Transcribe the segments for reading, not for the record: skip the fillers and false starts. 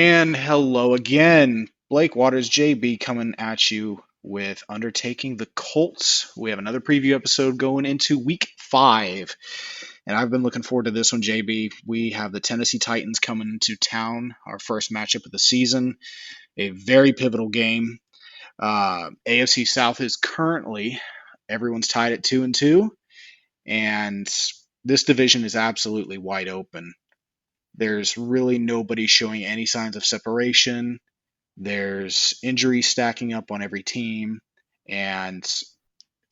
And hello again. Blake Waters, JB, coming at you with Undertaking the Colts. We have another preview episode going into week 5. And I've been looking forward to this one, JB. We have the Tennessee Titans coming into town, our first matchup of the season. A very pivotal game. AFC South is currently, everyone's tied at 2-2. And this division is absolutely wide open. There's really nobody showing any signs of separation. There's injuries stacking up on every team, and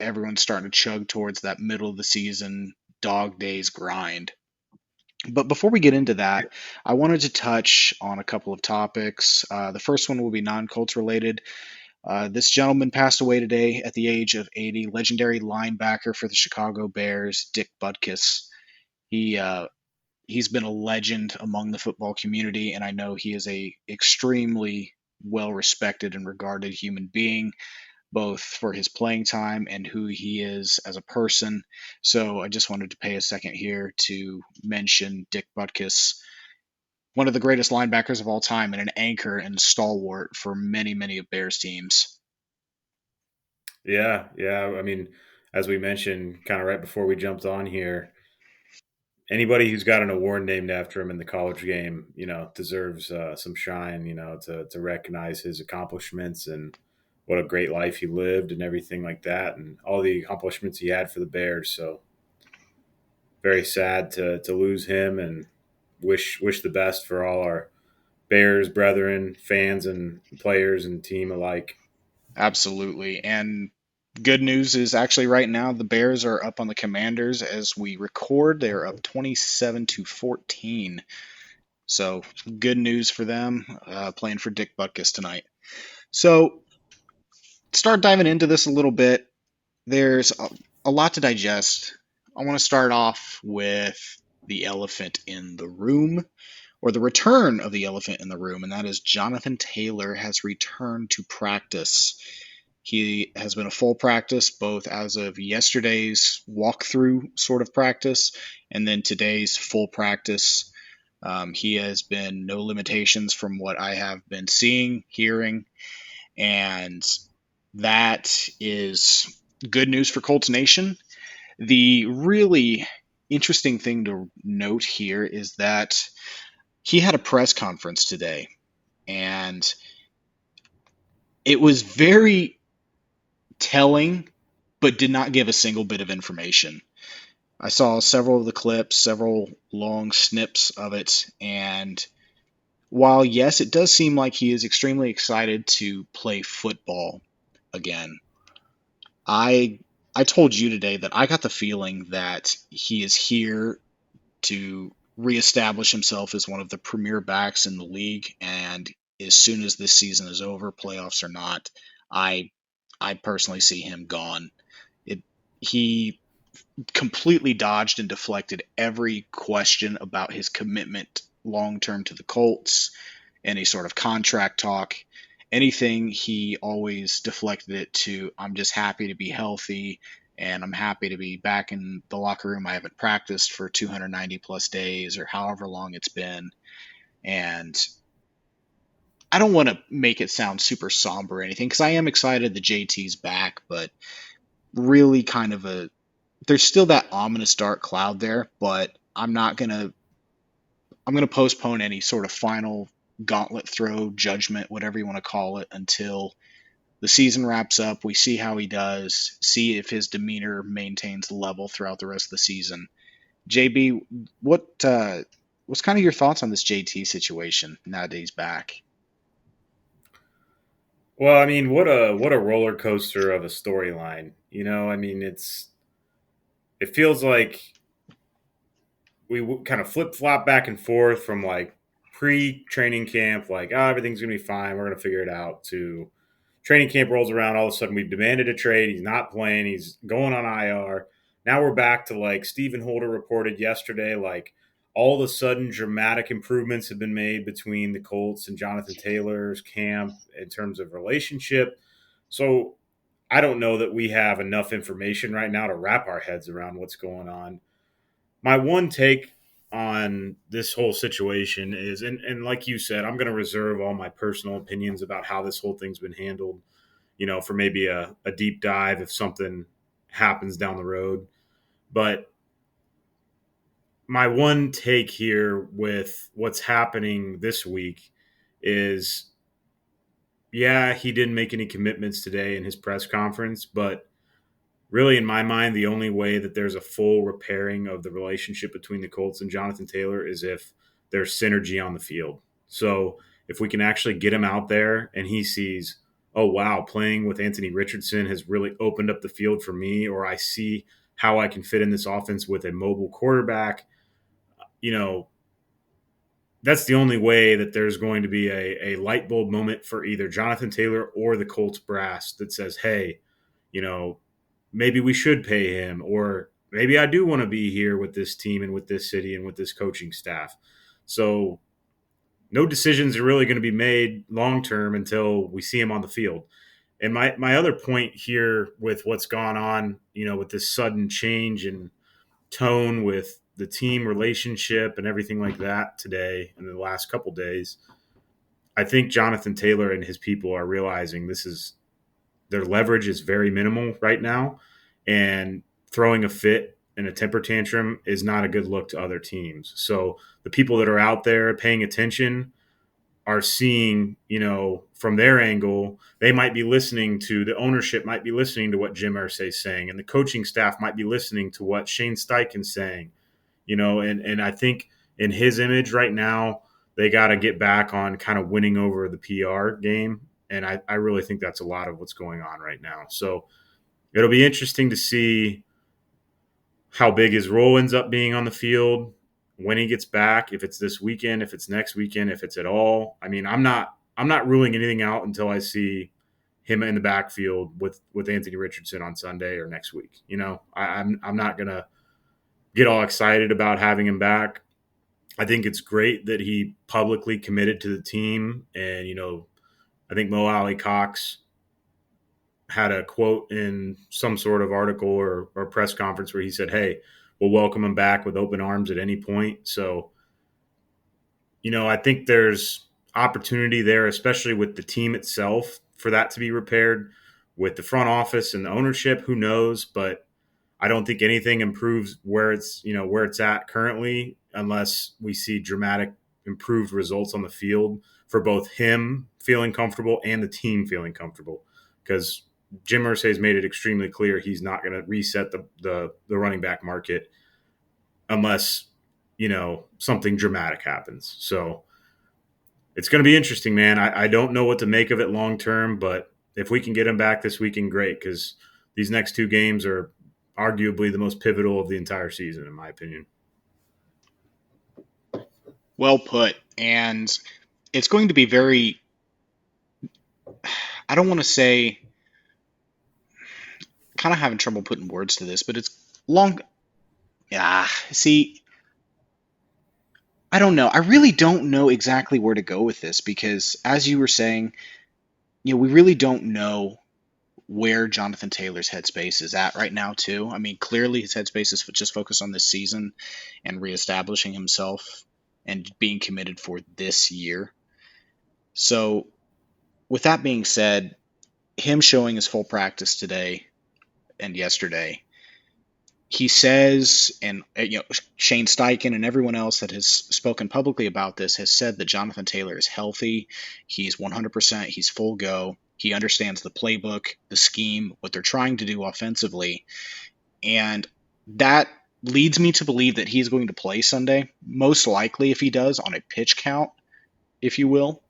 everyone's starting to chug towards that middle of the season dog days grind. But before we get into that, I wanted to touch on a couple of topics. The first one will be non-Colts related. This gentleman passed away today at the age of 80. Legendary linebacker for the Chicago Bears, Dick Butkus. He he's been a legend among the football community, and I know he is a extremely well respected and regarded human being, both for his playing time and who he is as a person. So I just wanted to pay a second here to mention Dick Butkus, one of the greatest linebackers of all time and an anchor and stalwart for many, many of Bears teams. Yeah. I mean, as we mentioned kind of right before we jumped on here, anybody who's got an award named after him in the college game, deserves some shine, to recognize his accomplishments and what a great life he lived and everything like that, and all the accomplishments he had for the Bears. So very sad to lose him, and wish the best for all our Bears brethren, fans, and players and team alike. Absolutely. And good news is actually right now the Bears are up on the Commanders as we record. They're up 27-14. So good news for them, playing for Dick Butkus tonight. So start diving into this a little bit. There's a lot to digest. I want to start off with the elephant in the room, or the return of the elephant in the room, and that is Jonathon Taylor has returned to practice. He has been a full practice both as of yesterday's walkthrough sort of practice and then today's full practice. He has been no limitations from what I have been seeing, hearing, and that is good news for Colts Nation. The really interesting thing to note here is that he had a press conference today, and it was very telling, but did not give a single bit of information. I saw several of the clips, several long snips of it, and while yes, it does seem like he is extremely excited to play football again, I I told you today that I got the feeling that he is here to reestablish himself as one of the premier backs in the league, and as soon as this season is over, playoffs or not, I I personally see him gone. It he completely dodged and deflected every question about his commitment long term to the Colts, any sort of contract talk, anything. He always deflected it to, I'm just happy to be healthy and I'm happy to be back in the locker room. I haven't practiced for 290 plus days or however long it's been. And I don't want to make it sound super somber or anything because I am excited that JT's back, but really kind of there's still that ominous dark cloud there, but I'm gonna postpone any sort of final gauntlet throw, judgment, whatever you want to call it, until the season wraps up. We see how he does, see if his demeanor maintains level throughout the rest of the season. JB, what's kind of your thoughts on this JT situation now that he's back? Well, I mean, what a roller coaster of a storyline. I mean, it feels like kind of flip flop back and forth from like pre training camp, like everything's gonna be fine, we're gonna figure it out, to training camp rolls around, all of a sudden we've demanded a trade, he's not playing, he's going on IR. Now we're back to like Stephen Holder reported yesterday, like all of a sudden dramatic improvements have been made between the Colts and Jonathan Taylor's camp in terms of relationship. So I don't know that we have enough information right now to wrap our heads around what's going on. My one take on this whole situation is, and like you said, I'm going to reserve all my personal opinions about how this whole thing's been handled, for maybe a deep dive if something happens down the road. But my one take here with what's happening this week is, yeah, he didn't make any commitments today in his press conference, but really, in my mind, the only way that there's a full repairing of the relationship between the Colts and Jonathon Taylor is if there's synergy on the field. So if we can actually get him out there and he sees, oh, wow, playing with Anthony Richardson has really opened up the field for me, or I see how I can fit in this offense with a mobile quarterback, you know, that's the only way that there's going to be a light bulb moment for either Jonathon Taylor or the Colts brass that says, hey, you know, maybe we should pay him, or maybe I do want to be here with this team and with this city and with this coaching staff. So no decisions are really going to be made long term until we see him on the field. And my other point here with what's gone on, with this sudden change in tone with the team relationship and everything like that today and the last couple days, I think Jonathon Taylor and his people are realizing their leverage is very minimal right now, and throwing a fit and a temper tantrum is not a good look to other teams. So the people that are out there paying attention are seeing, from their angle, they might be listening to the ownership, might be listening to what Jim Irsay is saying, and the coaching staff might be listening to what Shane Steichen's saying, and I think in his image right now, they got to get back on kind of winning over the PR game. And I really think that's a lot of what's going on right now. So it'll be interesting to see how big his role ends up being on the field when he gets back, if it's this weekend, if it's next weekend, if it's at all. I mean, I'm not ruling anything out until I see him in the backfield with Anthony Richardson on Sunday or next week. I'm not gonna get all excited about having him back. I think it's great that he publicly committed to the team, and I think Mo Alley Cox had a quote in some sort of article or press conference where he said, hey, we'll welcome him back with open arms at any point. So, I think there's opportunity there, especially with the team itself, for that to be repaired. With the front office and the ownership, who knows? But I don't think anything improves where it's at currently unless we see dramatic improved results on the field for both him feeling comfortable and the team feeling comfortable. Because Jim Irsay has made it extremely clear he's not going to reset the running back market unless something dramatic happens. So it's going to be interesting, man. I don't know what to make of it long term, but if we can get him back this weekend, great, because these next two games are arguably the most pivotal of the entire season, in my opinion. Well put. And it's going to be very, I don't want to say, kind of having trouble putting words to this, but it's long. Yeah, see, I don't know. I really don't know exactly where to go with this because, as you were saying, we really don't know where Jonathon Taylor's headspace is at right now, too. I mean, clearly his headspace is just focused on this season and reestablishing himself and being committed for this year. So, with that being said, him showing his full practice today and yesterday, he says, and Shane Steichen and everyone else that has spoken publicly about this has said that Jonathon Taylor is healthy. He's 100%. He's full go. He understands the playbook, the scheme, what they're trying to do offensively. And that leads me to believe that he's going to play Sunday, most likely if he does, on a pitch count, if you will.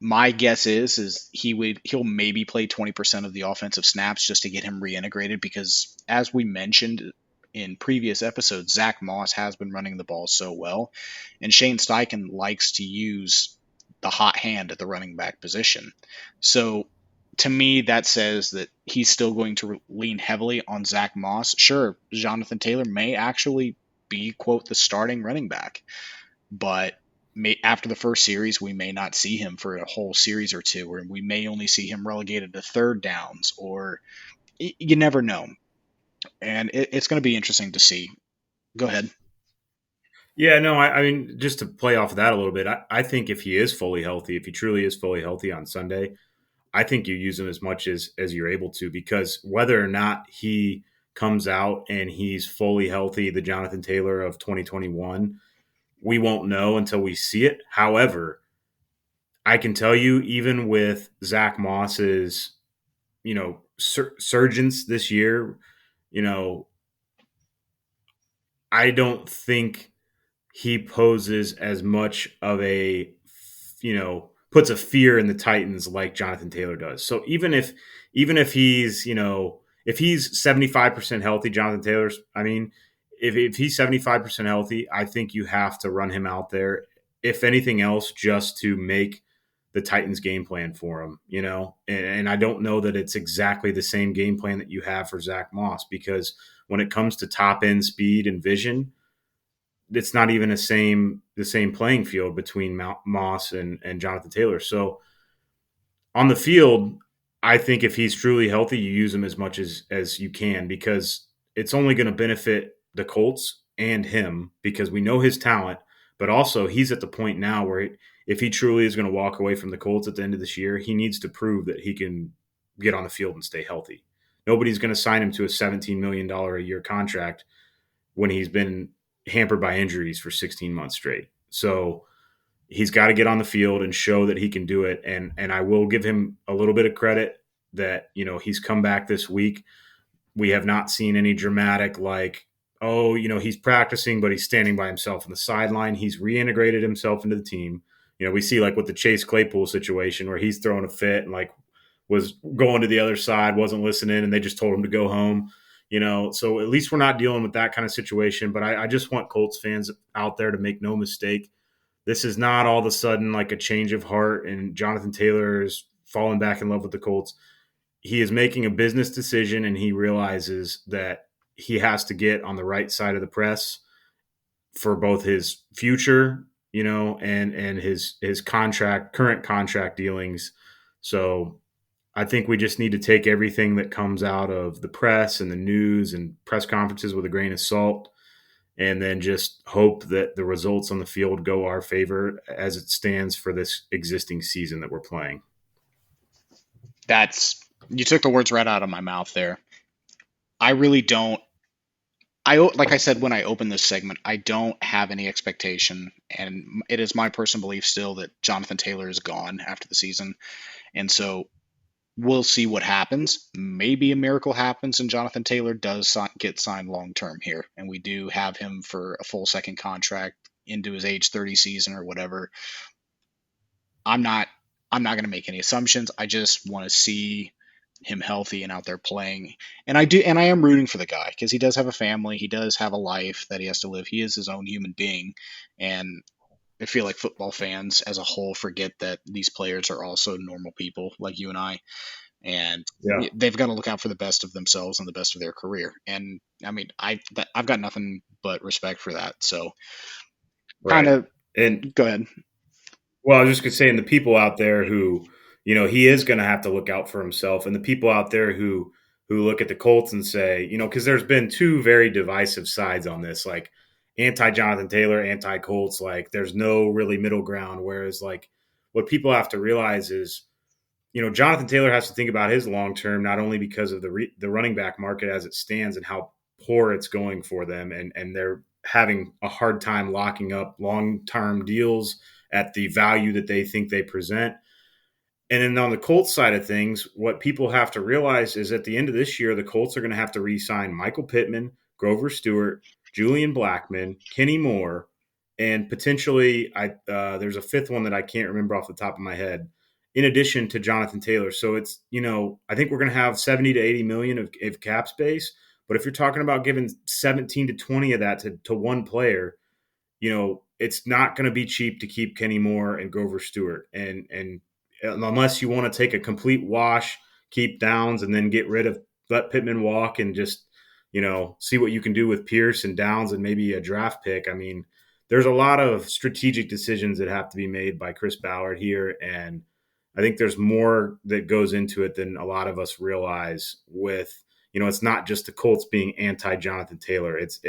My guess is he'll maybe play 20% of the offensive snaps just to get him reintegrated because, as we mentioned in previous episodes, Zach Moss has been running the ball so well, and Shane Steichen likes to use the hot hand at the running back position. So to me, that says that he's still going to lean heavily on Zach Moss. Sure, Jonathon Taylor may actually be, quote, the starting running back, but after the first series, we may not see him for a whole series or two, or we may only see him relegated to third downs, or you never know. And it's going to be interesting to see. Go ahead. Yeah, no, I mean, just to play off of that a little bit, I think if he is fully healthy, if he truly is fully healthy on Sunday, I think you use him as much as you're able to, because whether or not he comes out and he's fully healthy, the Jonathon Taylor of 2021, we won't know until we see it. However, I can tell you, even with Zach Moss's, surgeons this year, you know, I don't think he poses as much of a, puts a fear in the Titans like Jonathon Taylor does. So even if he's, if he's 75% healthy, Jonathon Taylor's, I mean, if he's 75% healthy, I think you have to run him out there, if anything else, just to make the Titans game plan for him, and I don't know that it's exactly the same game plan that you have for Zach Moss, because when it comes to top end speed and vision, it's not even the same playing field between Moss and Jonathon Taylor. So on the field, I think if he's truly healthy, you use him as much as you can, because it's only going to benefit the Colts and him, because we know his talent, but also he's at the point now where if he truly is going to walk away from the Colts at the end of this year, he needs to prove that he can get on the field and stay healthy. Nobody's going to sign him to a $17 million a year contract when he's been hampered by injuries for 16 months straight. So he's got to get on the field and show that he can do it. And I will give him a little bit of credit that, he's come back this week. We have not seen any dramatic, like, oh, he's practicing, but he's standing by himself on the sideline. He's reintegrated himself into the team. We see, like, with the Chase Claypool situation where he's throwing a fit and, like, was going to the other side, wasn't listening, and they just told him to go home. So at least we're not dealing with that kind of situation. But I just want Colts fans out there to make no mistake. This is not all of a sudden like a change of heart and Jonathon Taylor is falling back in love with the Colts. He is making a business decision, and he realizes that he has to get on the right side of the press for both his future, and his current contract dealings. So I think we just need to take everything that comes out of the press and the news and press conferences with a grain of salt, and then just hope that the results on the field go our favor as it stands for this existing season that we're playing. That's You took the words right out of my mouth there. I really don't. Like I said when I opened this segment, I don't have any expectation, and it is my personal belief still that Jonathon Taylor is gone after the season, and so we'll see what happens. Maybe a miracle happens and Jonathon Taylor does get signed long term here, and we do have him for a full second contract into his age 30 season or whatever. I'm not I'm not going to make any assumptions. I just want to see him healthy and out there playing. And I am rooting for the guy because he does have a family, he does have a life that he has to live. He is his own human being, and I feel like football fans as a whole forget that these players are also normal people like you and I, and Yeah. they've got to look out for the best of themselves and the best of their career. And I mean, I've got nothing but respect for that. So, kind Right. of And go ahead. well, I was just going to say, and the people out there who, he is going to have to look out for himself, and the people out there who look at the Colts and say, because there's been two very divisive sides on this, like anti Jonathon Taylor, anti Colts. Like there's no really middle ground. Whereas, like, what people have to realize is, Jonathon Taylor has to think about his long term, not only because of the running back market as it stands and how poor it's going for them, and they're having a hard time locking up long term deals at the value that they think they present. And then on the Colts side of things, what people have to realize is at the end of this year, the Colts are going to have to re-sign Michael Pittman, Grover Stewart, Julian Blackman, Kenny Moore, and potentially there's a fifth one that I can't remember off the top of my head, in addition to Jonathon Taylor. So it's, I think we're going to have 70 to 80 million of cap space. But if you're talking about giving 17 to 20 of that to one player, it's not going to be cheap to keep Kenny Moore and Grover Stewart. And unless you want to take a complete wash, keep Downs, and then let Pittman walk and just, see what you can do with Pierce and Downs and maybe a draft pick. I mean, there's a lot of strategic decisions that have to be made by Chris Ballard here. And I think there's more that goes into it than a lot of us realize with, it's not just the Colts being anti Jonathon Taylor. It's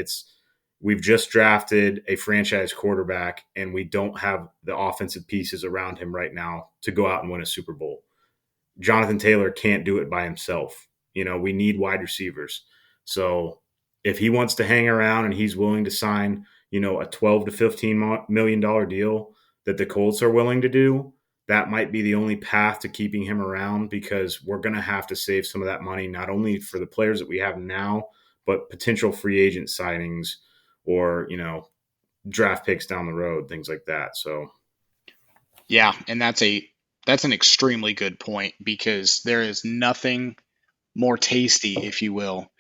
We've just drafted a franchise quarterback, and we don't have the offensive pieces around him right now to go out and win a Super Bowl. Jonathon Taylor can't do it by himself. We need wide receivers. So if he wants to hang around and he's willing to sign, a 12 to $15 million deal that the Colts are willing to do, that might be the only path to keeping him around, because we're going to have to save some of that money, not only for the players that we have now, but potential free agent signings or, draft picks down the road, things like that. So, Yeah, and that's an extremely good point because there is nothing more tasty, if you will,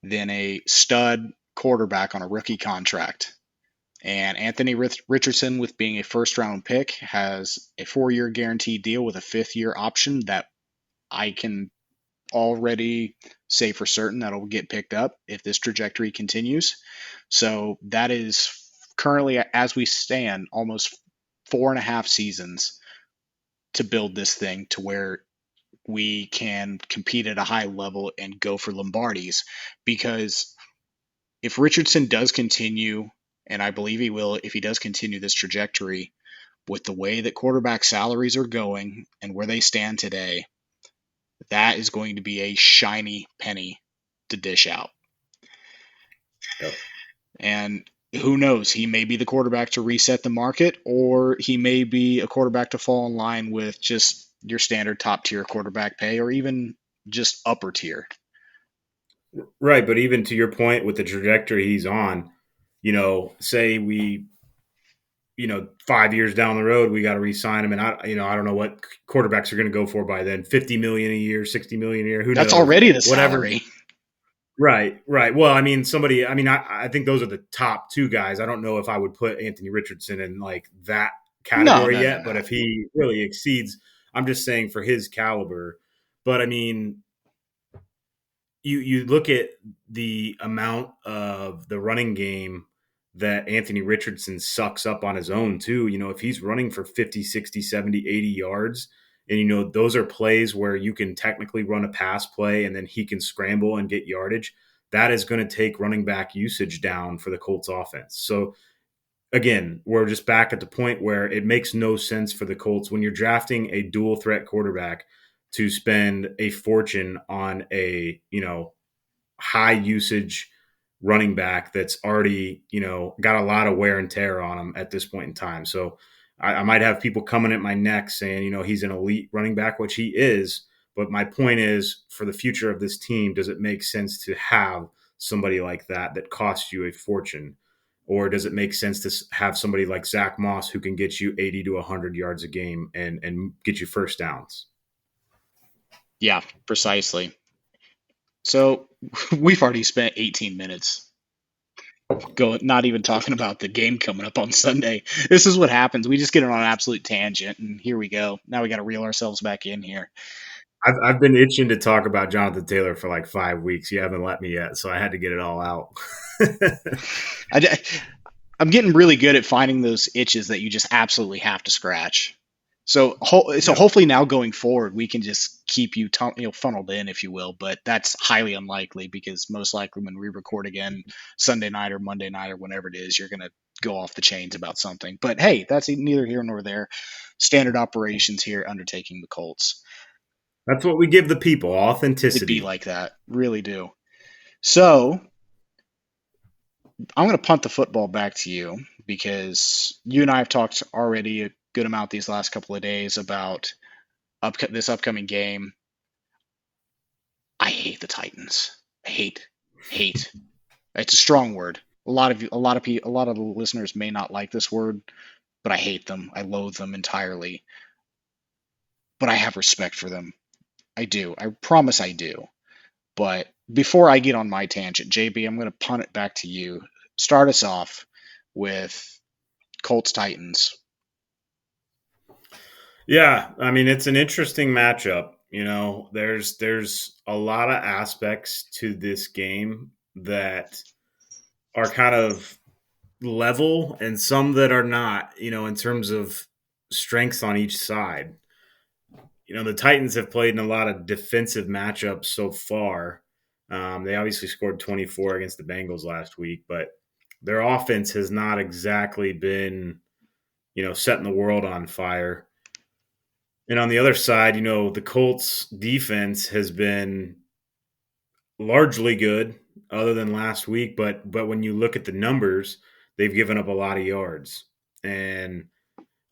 than a stud quarterback on a rookie contract. And Anthony Richardson, with being a first round pick, has a 4-year guaranteed deal with a 5th-year option that I can already say for certain that'll get picked up if this trajectory continues. So that is currently, as we stand, almost 4.5 seasons to build this thing to where we can compete at a high level and go for Lombardis. Because if Richardson does continue, and I believe he will, if he does continue this trajectory with the way that quarterback salaries are going and where they stand today, that is going to be a shiny penny to dish out. yep. And who knows? He may be the quarterback to reset the market, or he may be a quarterback to fall in line with just your standard top tier quarterback pay, or even just upper tier. Right, but even to your point with the trajectory he's on, say we, 5 years down the road, we got to re-sign him, and I don't know what quarterbacks are going to go for by then. 50 million a year, 60 million a year, who That's knows? already the Whatever. salary. Right, right. Well, I mean, I think those are the top two guys. I don't know if I would put Anthony Richardson in like that No, category no, no, yet, but no. if he really exceeds, I'm just saying for his caliber. But I mean, you look at the amount of the running game that Anthony Richardson sucks up on his own too. If he's running for 50, 60, 70, 80 yards, and those are plays where you can technically run a pass play and then he can scramble and get yardage, that is going to take running back usage down for the Colts offense. So again, we're just back at the point where it makes no sense for the Colts when you're drafting a dual threat quarterback to spend a fortune on a, high usage running back that's already, got a lot of wear and tear on him at this point in time. So I might have people coming at my neck saying, he's an elite running back, which he is. But my point is, for the future of this team, does it make sense to have somebody like that costs you a fortune? Or does it make sense to have somebody like Zach Moss who can get you 80 to 100 yards a game and get you first downs? Yeah, precisely. So we've already spent 18 minutes not even talking about the game coming up on Sunday. This is what happens. We just get on an absolute tangent, and here we go. Now we got to reel ourselves back in here. I've been itching to talk about Jonathon Taylor for like 5 weeks. You haven't let me yet, so I had to get it all out. I, I'm getting really good at finding those itches that you just absolutely have to scratch. So Yep. hopefully now going forward we can just keep you funneled in, if you will. But that's highly unlikely because most likely when we record again Sunday night or Monday night or whenever it is, you're gonna go off the chains about something. But hey, that's neither here nor there. Standard operations here, undertaking the Colts. That's what we give the people, It'd be authenticity. like that, really do. So I'm going to punt the football back to you because you and I have talked already a good amount these last couple of days about this upcoming game. I hate the Titans. Hate. It's a strong word. A lot of the listeners may not like this word, but I hate them. I loathe them entirely. But I have respect for them. I do. I promise I do. But before I get on my tangent, JB, I'm going to punt it back to you. Start us off with Colts Titans. Yeah, I mean it's an interesting matchup. There's a lot of aspects to this game that are kind of level and some that are not, in terms of strengths on each side. The Titans have played in a lot of defensive matchups so far. They obviously scored 24 against the Bengals last week, but their offense has not exactly been, setting the world on fire. And on the other side, the Colts defense has been largely good other than last week, but when you look at the numbers, they've given up a lot of yards and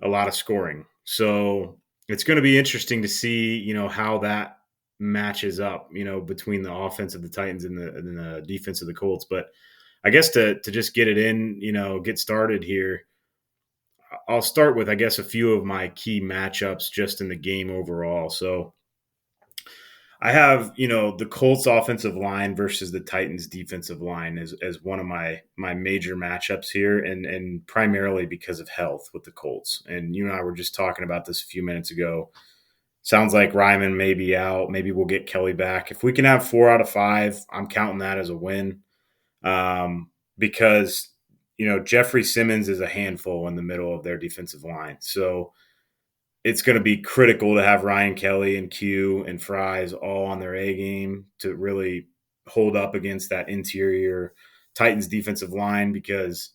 a lot of scoring. So it's going to be interesting to see, how that matches up, between the offense of the Titans and the defense of the Colts. But I guess to just get it in, get started here, I'll start with, I guess, a few of my key matchups just in the game overall. So I have, the Colts offensive line versus the Titans defensive line as one of my major matchups here, and primarily because of health with the Colts. And you and I were just talking about this a few minutes ago. Sounds like Ryman may be out. Maybe we'll get Kelly back. If we can have 4 out of 5, I'm counting that as a win. Because Jeffrey Simmons is a handful in the middle of their defensive line. So it's going to be critical to have Ryan Kelly and Q and Fries all on their A game to really hold up against that interior Titans defensive line, because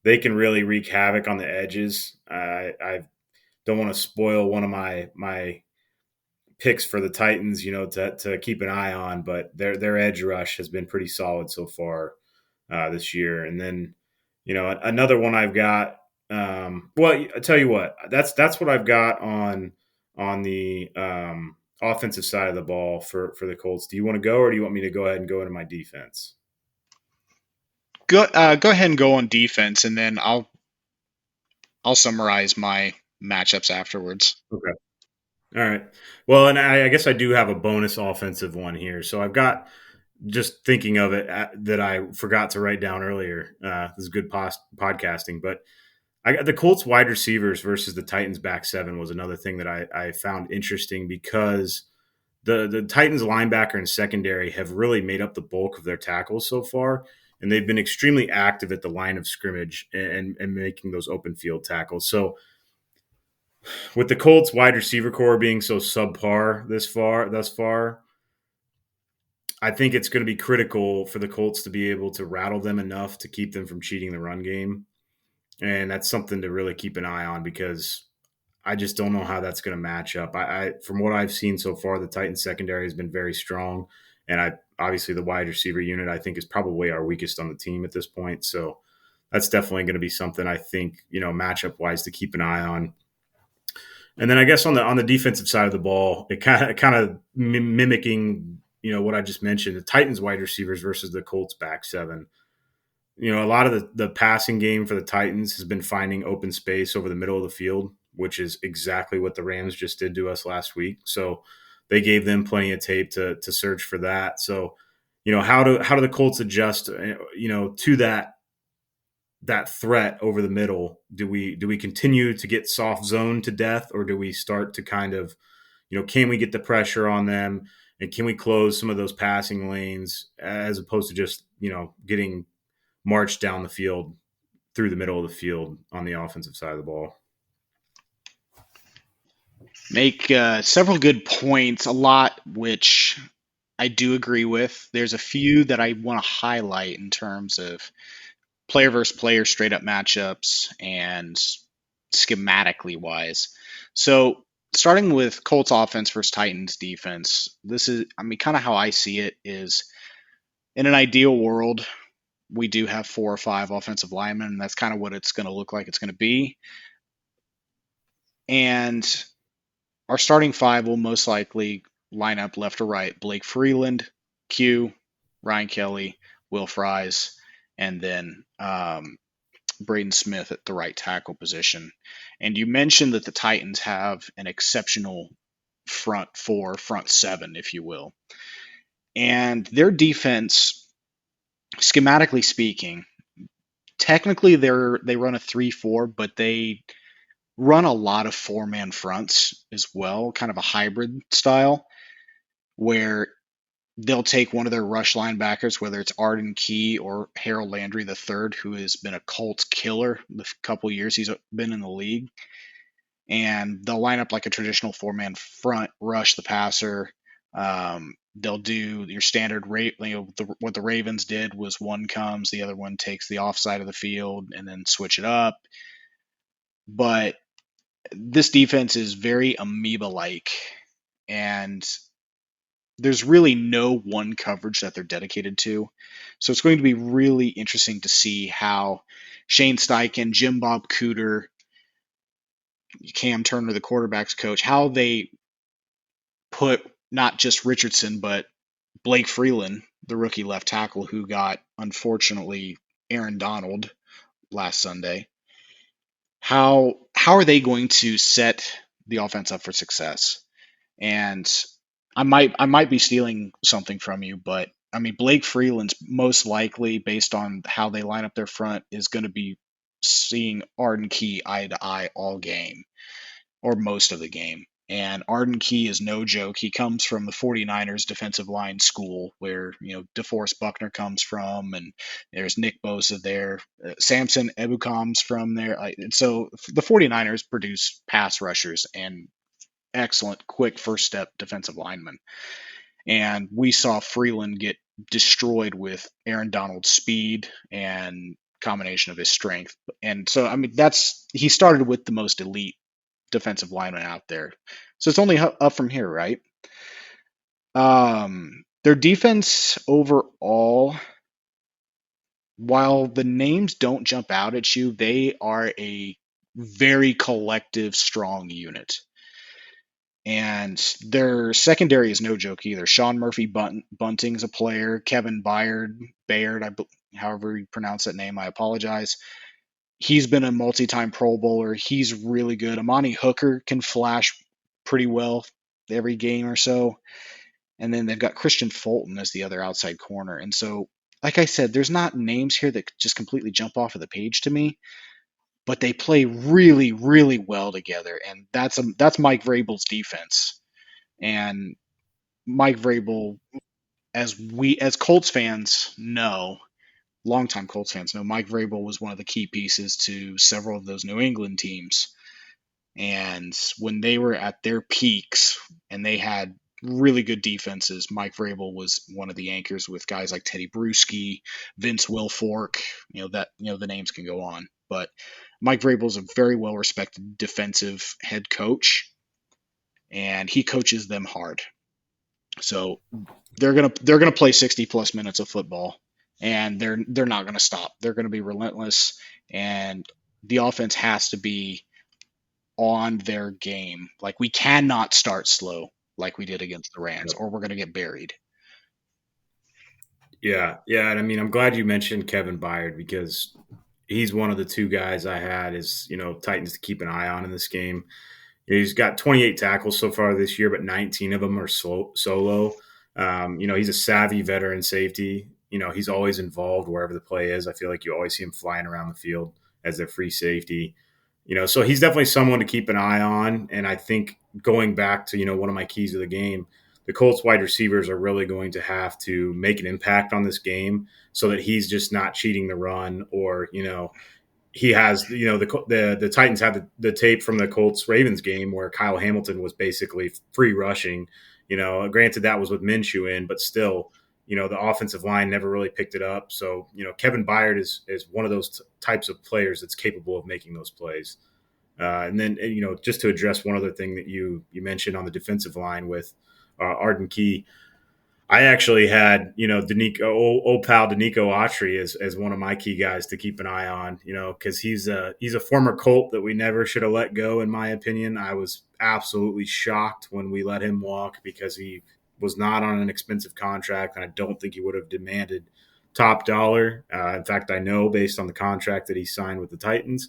they can really wreak havoc on the edges. I don't want to spoil one of my picks for the Titans, to keep an eye on, but their edge rush has been pretty solid so far this year. And then, another one I've got. Well, I tell you what, that's what I've got on the offensive side of the ball for the Colts. Do you want to go, or do you want me to go ahead and go into my defense? Go ahead and go on defense, and then I'll summarize my matchups afterwards. Okay. All right. Well, and I guess I do have a bonus offensive one here. So I've got, just thinking of it, that I forgot to write down earlier. This is good podcasting, but I got the Colts wide receivers versus the Titans back seven was another thing that I found interesting, because the Titans linebacker and secondary have really made up the bulk of their tackles so far, and they've been extremely active at the line of scrimmage and making those open field tackles. So with the Colts wide receiver core being so subpar thus far, I think it's going to be critical for the Colts to be able to rattle them enough to keep them from cheating the run game. And that's something to really keep an eye on, because I just don't know how that's going to match up. I from what I've seen so far, the Titans secondary has been very strong, and obviously the wide receiver unit I think is probably our weakest on the team at this point. So that's definitely going to be something I think, matchup wise, to keep an eye on. And then I guess on the defensive side of the ball, it kind of mimicking, what I just mentioned, the Titans wide receivers versus the Colts back seven. A lot of the passing game for the Titans has been finding open space over the middle of the field, which is exactly what the Rams just did to us last week. So they gave them plenty of tape to search for that. So, how do the Colts adjust, to that threat over the middle? Do we continue to get soft zone to death, or do we start to kind of, can we get the pressure on them, and can we close some of those passing lanes, as opposed to just, getting marched down the field through the middle of the field on the offensive side of the ball? Make several good points, a lot which I do agree with. There's a few that I want to highlight in terms of player versus player straight up matchups and schematically wise. So starting with Colts offense versus Titans defense, this is, kind of how I see it is, in an ideal world, we do have 4 or 5 offensive linemen, and that's kind of what it's going to look like it's going to be. And our starting 5 will most likely line up left to right: Blake Freeland, Q, Ryan Kelly, Will Fries, and then Braden Smith at the right tackle position. And you mentioned that the Titans have an exceptional front 4, front 7, if you will. And their defense, schematically speaking, technically they run a 3-4, but they run a lot of 4-man fronts as well, kind of a hybrid style, where they'll take one of their rush linebackers, whether it's Arden Key or Harold Landry III, who has been a Colts killer the couple years he's been in the league, and they'll line up like a traditional 4-man front, rush the passer, They'll do your standard rate. What the Ravens did was one comes, the other one takes the offside of the field, and then switch it up. But this defense is very amoeba-like, and there's really no one coverage that they're dedicated to. So it's going to be really interesting to see how Shane Steichen, Jim Bob Cooter, Cam Turner, the quarterback's coach, how they put not just Richardson, but Blake Freeland, the rookie left tackle who got, unfortunately, Aaron Donald last Sunday. How are they going to set the offense up for success? And I might be stealing something from you, but I mean Blake Freeland's most likely, based on how they line up their front, is going to be seeing Arden Key eye to eye all game or most of the game. And Arden Key is no joke. He comes from the 49ers defensive line school where, DeForest Buckner comes from, and there's Nick Bosa there. Samson Ebukam's from there. And so the 49ers produce pass rushers and excellent, quick first step defensive linemen. And we saw Freeland get destroyed with Aaron Donald's speed and combination of his strength. And so, I mean, he started with the most elite defensive lineman out there. So it's only up from here, right? Their defense overall, while the names don't jump out at you, they are a very collective, strong unit. And their secondary is no joke either. Sean Murphy Bunting's a player. Kevin Bayard, however you pronounce that name, I apologize. He's been a multi-time Pro Bowler. He's really good. Amani Hooker can flash pretty well every game or so. And then they've got Christian Fulton as the other outside corner. And so, like I said, there's not names here that just completely jump off of the page to me, but they play really, really well together. And that's Mike Vrabel's defense. And Mike Vrabel, as Colts fans know, longtime Colts fans know, Mike Vrabel was one of the key pieces to several of those New England teams. And when they were at their peaks and they had really good defenses, Mike Vrabel was one of the anchors with guys like Teddy Bruschi, Vince Wilfork. The names can go on, but Mike Vrabel is a very well respected defensive head coach, and he coaches them hard. So they're gonna play 60+ minutes of football, and they're not gonna stop. They're gonna be relentless, and the offense has to be on their game. Like, we cannot start slow like we did against the Rams, or we're gonna get buried. Yeah, yeah, and I mean, I'm glad you mentioned Kevin Byard because he's one of the two guys I had as Titans to keep an eye on in this game. He's got 28 tackles so far this year, but 19 of them are solo. He's a savvy veteran safety. He's always involved wherever the play is. I feel like you always see him flying around the field as their free safety. So he's definitely someone to keep an eye on. And I think going back to, one of my keys of the game, the Colts wide receivers are really going to have to make an impact on this game so that he's just not cheating the run or, he has, the Titans have the tape from the Colts Ravens game where Kyle Hamilton was basically free rushing. Granted that was with Minshew in, but still, the offensive line never really picked it up. So, Kevin Byard is one of those types of players that's capable of making those plays. And then, just to address one other thing that you mentioned on the defensive line with Arden Key, I actually had, old pal Danico Autry as one of my key guys to keep an eye on, because he's a former Colt that we never should have let go, in my opinion. I was absolutely shocked when we let him walk because he was not on an expensive contract, and I don't think he would have demanded top dollar. In fact, I know based on the contract that he signed with the Titans.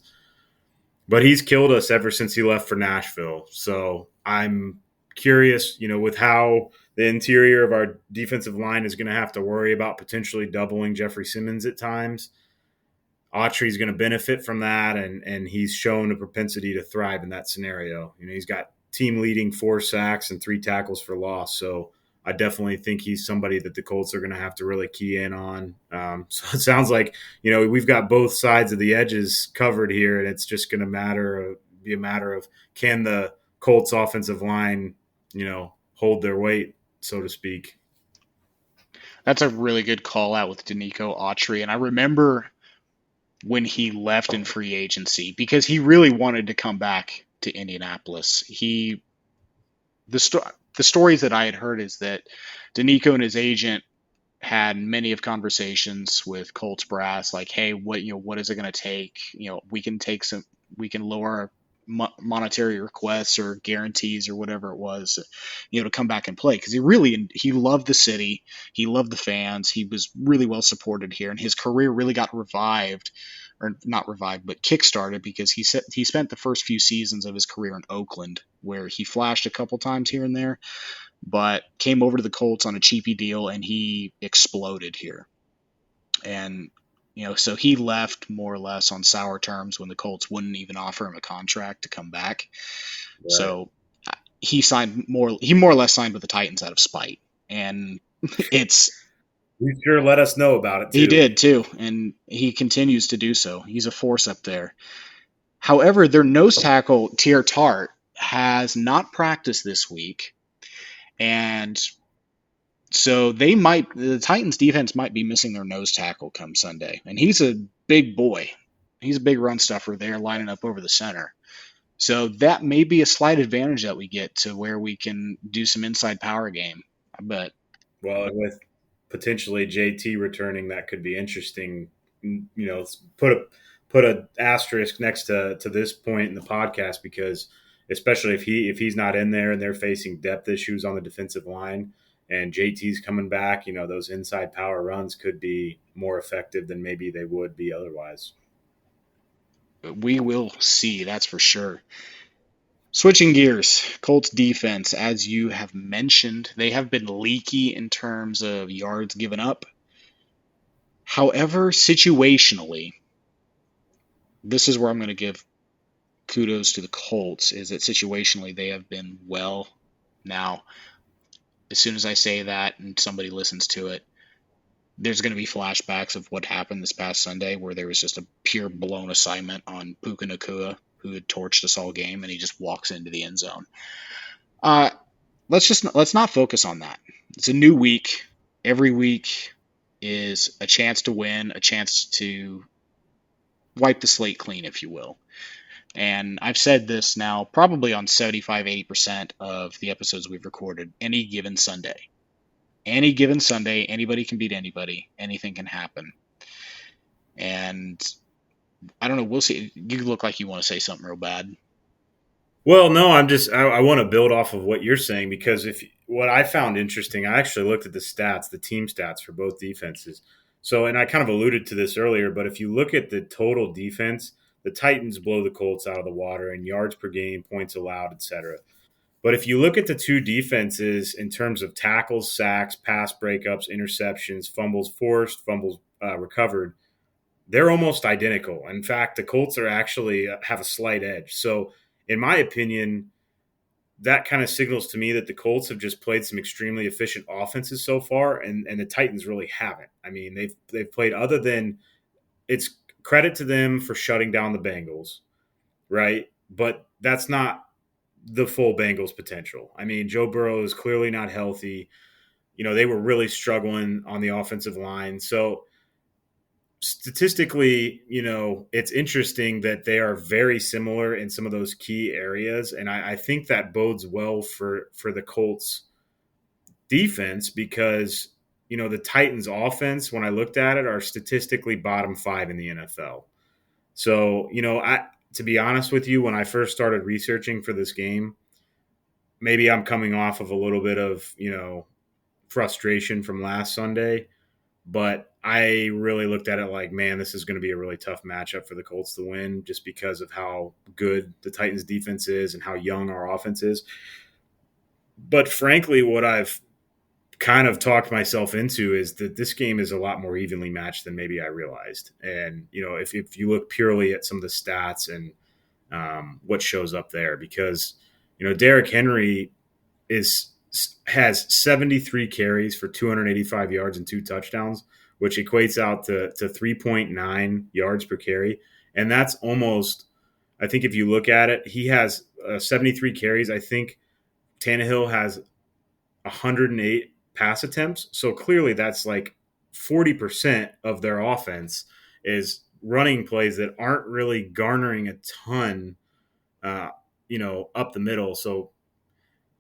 But he's killed us ever since he left for Nashville. So I'm curious, with how the interior of our defensive line is going to have to worry about potentially doubling Jeffrey Simmons at times. Autry's going to benefit from that, and he's shown a propensity to thrive in that scenario. He's got team leading 4 sacks and 3 tackles for loss. So I definitely think he's somebody that the Colts are going to have to really key in on. So it sounds like, we've got both sides of the edges covered here, and it's just going to be a matter of can the Colts offensive line, hold their weight so to speak. That's a really good call out with Danico Autry. And I remember when he left in free agency because he really wanted to come back to Indianapolis. The sto- the stories that I had heard is that Danico and his agent had many of conversations with Colts brass, like, hey, what is it going to take? We can lower our monetary requests or guarantees or whatever it was, to come back and play because he loved the city, he loved the fans, he was really well supported here, and his career really got revived, or not revived, but kickstarted because he spent the first few seasons of his career in Oakland, where he flashed a couple times here and there, but came over to the Colts on a cheapy deal and he exploded here. And so he left more or less on sour terms when the Colts wouldn't even offer him a contract to come back. Right. So he more or less signed with the Titans out of spite. And it's You sure let us know about it he too. did too, and he continues to do so. He's a force up there. However, their nose tackle Tier Tart has not practiced this week, and so the Titans defense might be missing their nose tackle come Sunday. And he's a big boy. He's a big run stuffer there lining up over the center. So that may be a slight advantage that we get to where we can do some inside power game. But Well, and with potentially JT returning, that could be interesting. Put a asterisk next to this point in the podcast because especially if he's not in there and they're facing depth issues on the defensive line and JT's coming back, those inside power runs could be more effective than maybe they would be otherwise. we will see, that's for sure. Switching gears, Colts defense, as you have mentioned, they have been leaky in terms of yards given up. However, situationally, this is where I'm going to give kudos to the Colts, is that situationally they have been well. Now, as soon as I say that and somebody listens to it, there's going to be flashbacks of what happened this past Sunday where there was just a pure blown assignment on Puka Nakua, who had torched us all game, and he just walks into the end zone. Uh, let's not focus on that. It's a new week. Every week is a chance to win, a chance to wipe the slate clean, if you will. And I've said this now probably on 75-80% of the episodes we've recorded. Any given Sunday, anybody can beat anybody. Anything can happen. And I don't know. We'll see. You look like you want to say something real bad. Well, no, I want to build off of what you're saying because if what I found interesting, I actually looked at the team stats for both defenses. So, and I kind of alluded to this earlier, but if you look at the total defense, the Titans blow the Colts out of the water in yards per game, points allowed, etc. But if you look at the two defenses in terms of tackles, sacks, pass breakups, interceptions, fumbles forced, fumbles recovered, they're almost identical. In fact, the Colts are actually have a slight edge. So, in my opinion, that kind of signals to me that the Colts have just played some extremely efficient offenses so far, and the Titans really haven't. I mean, they've played other than it's credit to them for shutting down the Bengals, right? But that's not the full Bengals potential. I mean, Joe Burrow is clearly not healthy. They were really struggling on the offensive line. So statistically, it's interesting that they are very similar in some of those key areas, and I think that bodes well for the Colts defense because the Titans offense, when I looked at it, are statistically bottom 5 in the NFL. So I to be honest with you, when I first started researching for this game, maybe I'm coming off of a little bit of frustration from last Sunday. But I really looked at it like, man, this is going to be a really tough matchup for the Colts to win just because of how good the Titans defense is and how young our offense is. But frankly, what I've kind of talked myself into is that this game is a lot more evenly matched than maybe I realized. And, if you look purely at some of the stats and what shows up there, because, Derrick Henry has 73 carries for 285 yards and 2 touchdowns, which equates out to 3.9 yards per carry. And that's almost, I think if you look at it, he has 73 carries. I think Tannehill has 108 pass attempts. So clearly that's like 40% of their offense is running plays that aren't really garnering a ton, uh, up the middle. So,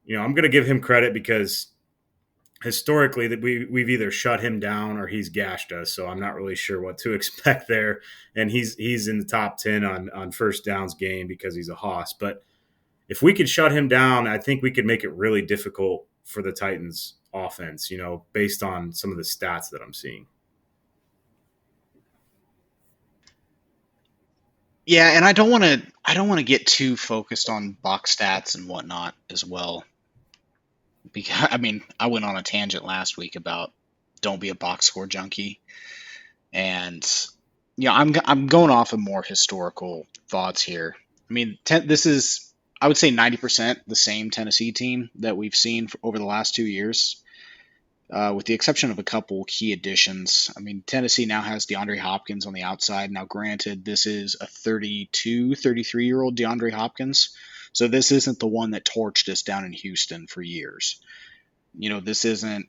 I'm going to give him credit because historically that we've either shut him down or he's gashed us. So I'm not really sure what to expect there. And he's in the top 10 on first downs gained because he's a hoss. But if we could shut him down, I think we could make it really difficult for the Titans offense, based on some of the stats that I'm seeing. Yeah, and I don't want to get too focused on box stats and whatnot as well. Because I mean, I went on a tangent last week about don't be a box score junkie, and I'm going off of more historical thoughts here. I mean, this is, I would say, 90% the same Tennessee team that we've seen over the last 2 years, with the exception of a couple key additions. I mean, Tennessee now has DeAndre Hopkins on the outside. Now, granted, this is a 32, 33-year-old DeAndre Hopkins, so this isn't the one that torched us down in Houston for years. This isn't,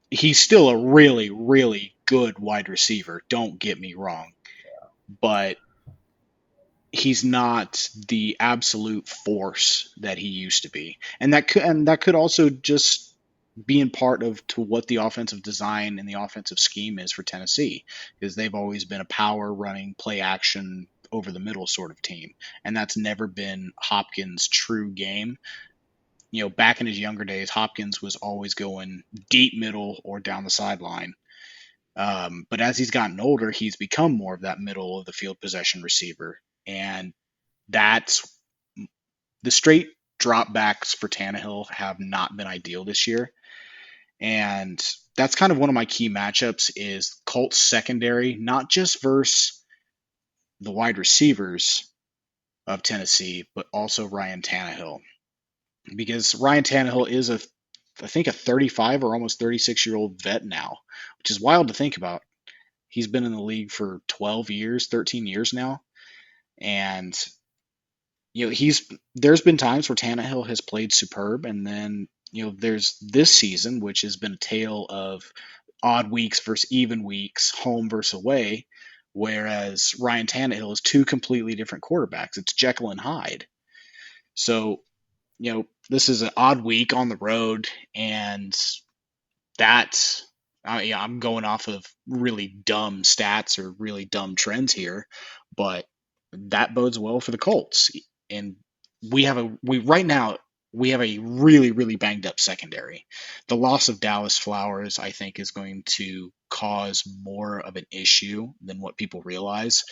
he's still a really, really good wide receiver. Don't get me wrong, but he's not the absolute force that he used to be, and that could also just be in part of to what the offensive design and the offensive scheme is for Tennessee, because they've always been a power running, play action over the middle sort of team, and that's never been Hopkins' true game. Back in his younger days, Hopkins was always going deep middle or down the sideline. But as he's gotten older, he's become more of that middle of the field possession receiver. And that's the straight dropbacks for Tannehill have not been ideal this year. And that's kind of one of my key matchups is Colts secondary, not just versus the wide receivers of Tennessee, but also Ryan Tannehill. Because Ryan Tannehill is I think a 35 or almost 36-year-old vet now, which is wild to think about. He's been in the league for 12 years, 13 years now, and there's been times where Tannehill has played superb, and then there's this season which has been a tale of odd weeks versus even weeks, home versus away, whereas Ryan Tannehill is two completely different quarterbacks. It's Jekyll and Hyde. So this is an odd week on the road, and that's yeah, I'm going off of really dumb stats or really dumb trends here, but that bodes well for the Colts. And we right now we have a really really banged up secondary. The loss of Dallas Flowers, I think, is going to cause more of an issue than what people realize,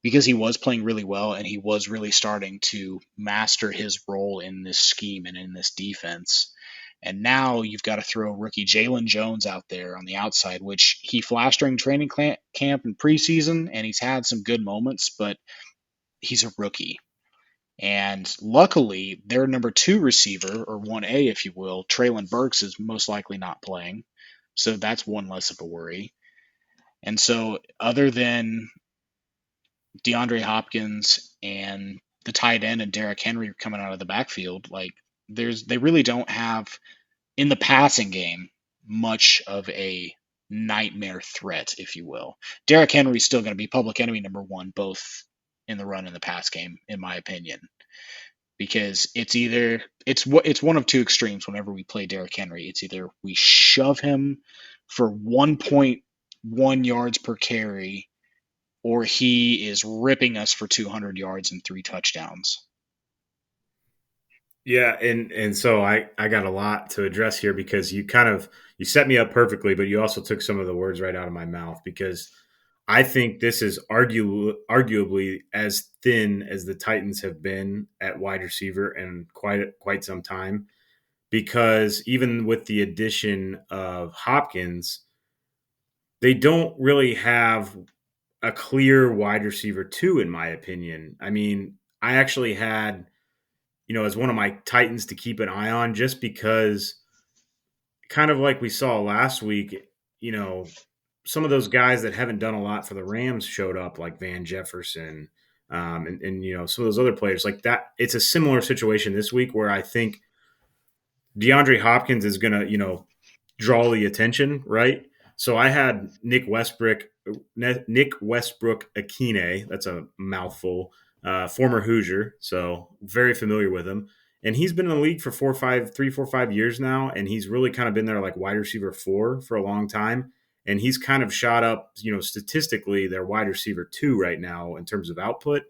because he was playing really well and he was really starting to master his role in this scheme and in this defense. And now you've got to throw rookie Jalen Jones out there on the outside, which he flashed during training camp and preseason, and he's had some good moments, but he's a rookie. And luckily, their number two receiver, or 1A, if you will, Traylon Burks, is most likely not playing. So that's one less of a worry. And so, other than DeAndre Hopkins and the tight end and Derrick Henry coming out of the backfield, like they really don't have in the passing game much of a nightmare threat, if you will. Derrick Henry's still going to be public enemy number one, both in the run and the pass game, in my opinion, because it's one of two extremes. Whenever we play Derrick Henry, it's either we shove him for 1.1 yards per carry, or he is ripping us for 200 yards and 3 touchdowns. Yeah, and so I got a lot to address here because you set me up perfectly, but you also took some of the words right out of my mouth because I think this is arguably as thin as the Titans have been at wide receiver in quite some time. Because even with the addition of Hopkins, they don't really have a clear wide receiver two, in my opinion. I mean, I actually had as one of my Titans to keep an eye on just because, kind of like we saw last week, you know, some of those guys that haven't done a lot for the Rams showed up, like Van Jefferson, and some of those other players like that. It's a similar situation this week where I think DeAndre Hopkins is going to, draw the attention, right? So I had Nick Westbrook Akine. That's a mouthful. Former Hoosier, so very familiar with him. And he's been in the league for 3, 4, 5 years now, and he's really kind of been there like wide receiver 4 for a long time. And he's kind of shot up, statistically, they're wide receiver 2 right now in terms of output.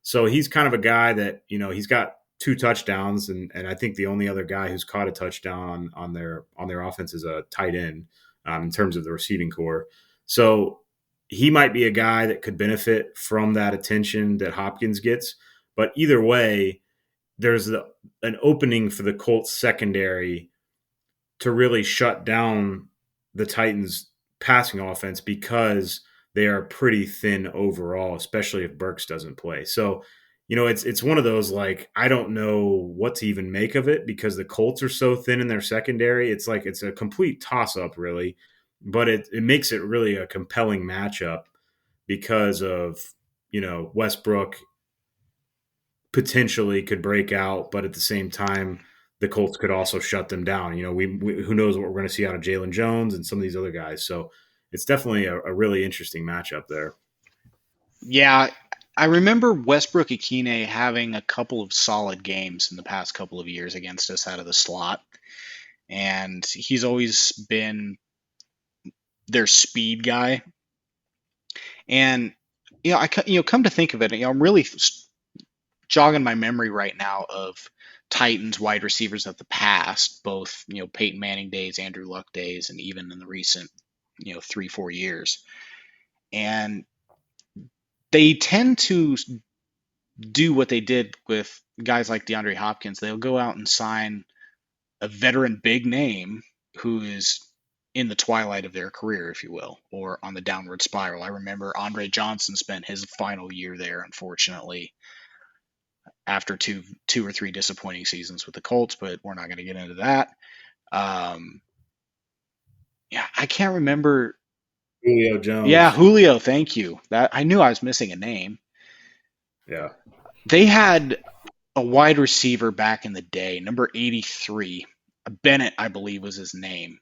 So he's kind of a guy that, he's got 2 touchdowns, and I think the only other guy who's caught a touchdown on their offense is a tight end, in terms of the receiving core. So he might be a guy that could benefit from that attention that Hopkins gets. But either way, there's an opening for the Colts secondary to really shut down the Titans' passing offense because they are pretty thin overall, especially if Burks doesn't play. So, it's one of those, like, I don't know what to even make of it because the Colts are so thin in their secondary. It's like it's a complete toss up, really. But it makes it really a compelling matchup because of, Westbrook potentially could break out, but at the same time, the Colts could also shut them down. We who knows what we're going to see out of Jalen Jones and some of these other guys. So it's definitely a really interesting matchup there. Yeah, I remember Westbrook Akine having a couple of solid games in the past couple of years against us out of the slot, and he's always been their speed guy. And come to think of it, I'm really jogging my memory right now of Titans wide receivers of the past, both Peyton Manning days, Andrew Luck days, and even in the recent 3-4 years. And they tend to do what they did with guys like DeAndre Hopkins. They'll go out and sign a veteran big name who is in the twilight of their career, if you will, or on the downward spiral. I remember Andre Johnson spent his final year there, unfortunately, after two or three disappointing seasons with the Colts, but we're not going to get into that. Yeah, I can't remember. Julio Yeah, Jones. Julio, thank you. That I knew I was missing a name. Yeah. They had a wide receiver back in the day, number 83, Bennett, I believe was his name.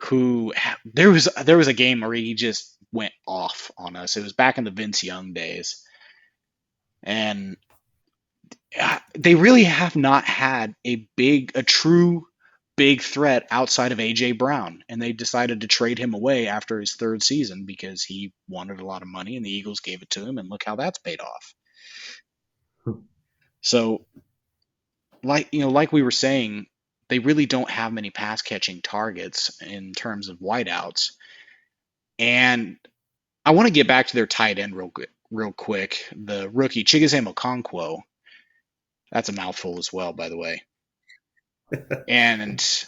Who there was a game where he just went off on us. It was back in the Vince Young days, and they really have not had a true big threat outside of AJ Brown, and they decided to trade him away after his third season because he wanted a lot of money, and the Eagles gave it to him, and look how that's paid off. So, like we were saying, they really don't have many pass catching targets in terms of wideouts, and I want to get back to their tight end real quick. The rookie Chigoziem Okonkwo, that's a mouthful as well, by the way. And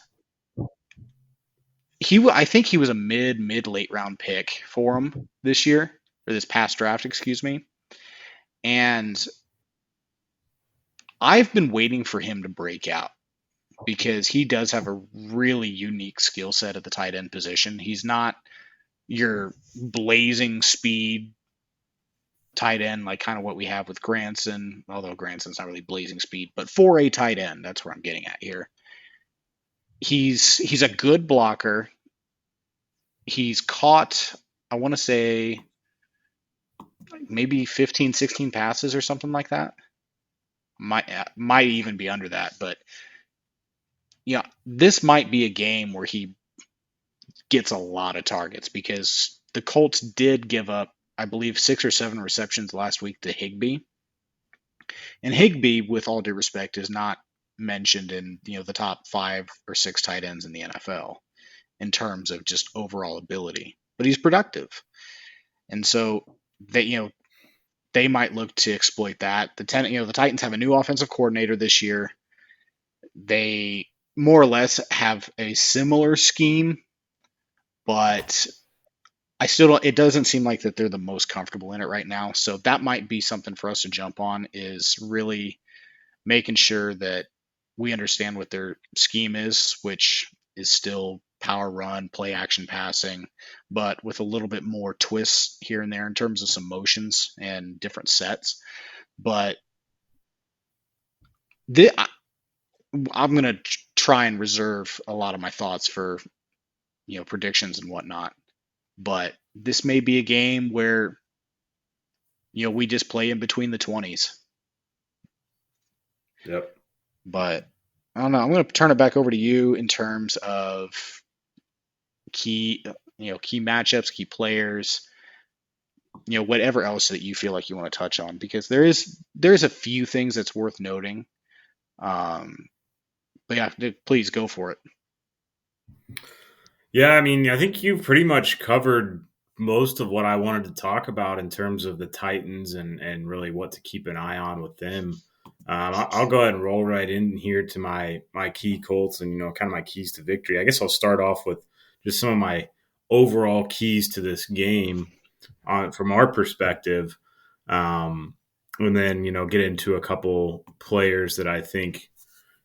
I think he was a mid late round pick for him this year, or this past draft, excuse me. And I've been waiting for him to break out because he does have a really unique skill set at the tight end position. He's not your blazing speed tight end like kind of what we have with Granson, although Granson's not really blazing speed, but for a tight end, that's where I'm getting at here. He's a good blocker. He's caught, I want to say, maybe 15, 16 passes or something like that. Might even be under that, but yeah, this might be a game where he gets a lot of targets because the Colts did give up, I believe, 6 or 7 receptions last week to Higbee. And Higbee, with all due respect, is not mentioned in the top 5 or 6 tight ends in the NFL in terms of just overall ability, but he's productive, and so they might look to exploit that. The Titans have a new offensive coordinator this year. They more or less have a similar scheme, but I still don't. It doesn't seem like that they're the most comfortable in it right now. So that might be something for us to jump on. Is really making sure that we understand what their scheme is, which is still power run, play action passing, but with a little bit more twists here and there in terms of some motions and different sets. But I'm going to try and reserve a lot of my thoughts for predictions and whatnot. But this may be a game where we just play in between the 20s. Yep. But I don't know. I'm going to turn it back over to you in terms of key key matchups, key players, whatever else that you feel like you want to touch on, because there's a few things that's worth noting. But yeah, please go for it. Yeah, I mean, I think you pretty much covered most of what I wanted to talk about in terms of the Titans and really what to keep an eye on with them. I'll go ahead and roll right in here to my key Colts and kind of my keys to victory. I guess I'll start off with just some of my overall keys to this game from our perspective, and then get into a couple players that I think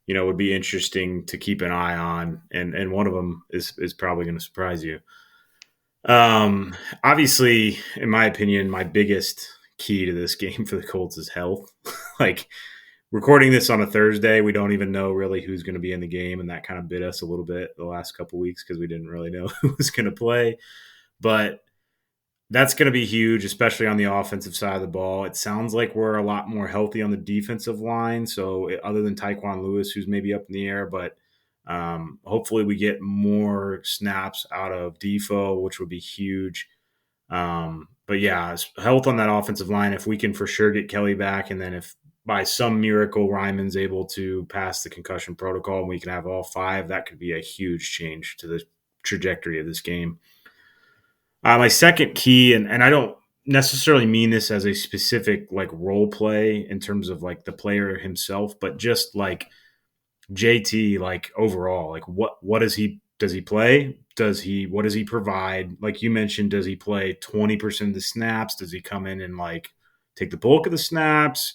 would be interesting to keep an eye on, and one of them is probably going to surprise you. Obviously, in my opinion, my biggest key to this game for the Colts is health. Like, recording this on a Thursday, we don't even know really who's going to be in the game, and that kind of bit us a little bit the last couple weeks because we didn't really know who was going to play. But that's going to be huge, especially on the offensive side of the ball. It sounds like we're a lot more healthy on the defensive line. So other than Tyquan Lewis, who's maybe up in the air, but hopefully we get more snaps out of Defoe, which would be huge. But yeah, health on that offensive line, if we can for sure get Kelly back, and then if by some miracle Ryman's able to pass the concussion protocol and we can have all five, that could be a huge change to the trajectory of this game. My second key, and I don't necessarily mean this as a specific like role play in terms of like the player himself, but just like JT, like overall, like what does he play? What does he provide? Like you mentioned, does he play 20% of the snaps? Does he come in and like take the bulk of the snaps?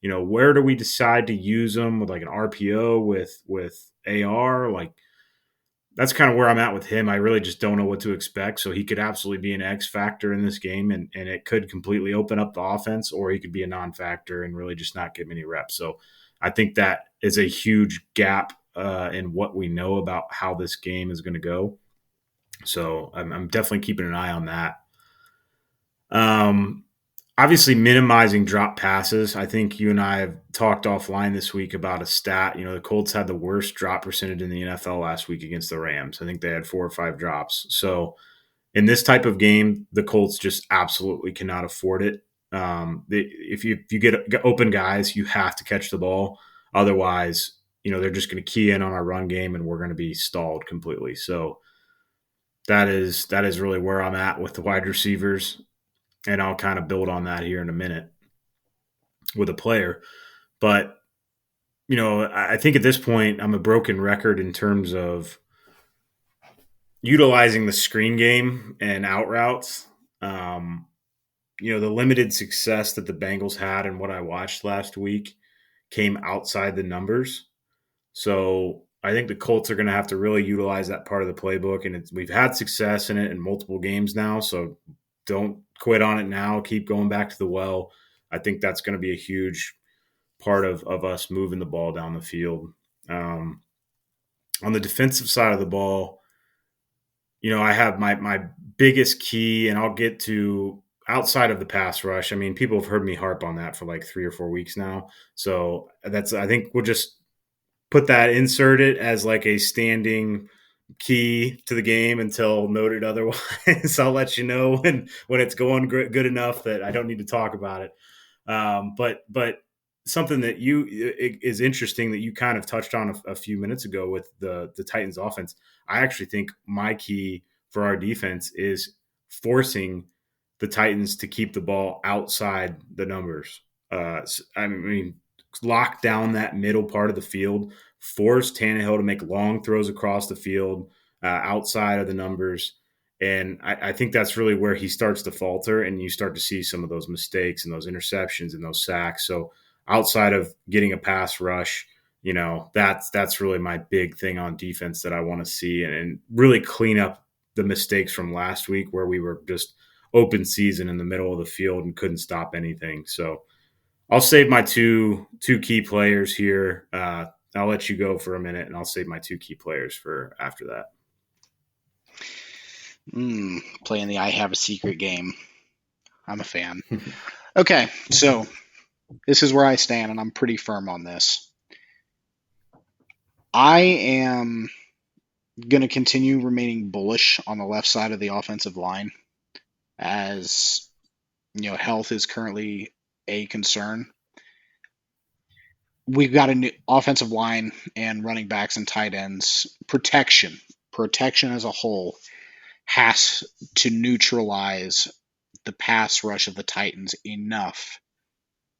Where do we decide to use him with like an RPO with AR? Like, that's kind of where I'm at with him. I really just don't know what to expect. So he could absolutely be an X factor in this game, and it could completely open up the offense, or he could be a non-factor and really just not get many reps. So I think that is a huge gap in what we know about how this game is going to go. So I'm definitely keeping an eye on that. Obviously, minimizing drop passes. I think you and I have talked offline this week about a stat. The Colts had the worst drop percentage in the NFL last week against the Rams. I think they had 4 or 5 drops. So in this type of game, the Colts just absolutely cannot afford it. If you get open guys, you have to catch the ball. Otherwise, they're just going to key in on our run game, and we're going to be stalled completely. So that is really where I'm at with the wide receivers. And I'll kind of build on that here in a minute with a player. But, I think at this point I'm a broken record in terms of utilizing the screen game and out routes. The limited success that the Bengals had and what I watched last week came outside the numbers. So I think the Colts are going to have to really utilize that part of the playbook. And we've had success in it in multiple games now. So don't quit on it now. Keep going back to the well. I think that's going to be a huge part of us moving the ball down the field. On the defensive side of the ball, I have my biggest key, and I'll get to outside of the pass rush. I mean, people have heard me harp on that for like 3 or 4 weeks now. So I think we'll just insert it as like a standing key to the game until noted otherwise. I'll let you know when it's going good enough that I don't need to talk about it. But something that is interesting that you kind of touched on a few minutes ago with the Titans offense. I actually think my key for our defense is forcing the Titans to keep the ball outside the numbers. I mean, lock down that middle part of the field, force Tannehill to make long throws across the field outside of the numbers. And I think that's really where he starts to falter, and you start to see some of those mistakes and those interceptions and those sacks. So outside of getting a pass rush, that's really my big thing on defense that I want to see, and really clean up the mistakes from last week where we were just open season in the middle of the field and couldn't stop anything. So I'll save my two key players here I'll let you go for a minute, and I'll save my two key players for after that. Playing the I Have a Secret game. I'm a fan. Okay, so this is where I stand, and I'm pretty firm on this. I am going to continue remaining bullish on the left side of the offensive line, as health is currently a concern. We've got a new offensive line and running backs and tight ends. Protection as a whole has to neutralize the pass rush of the Titans enough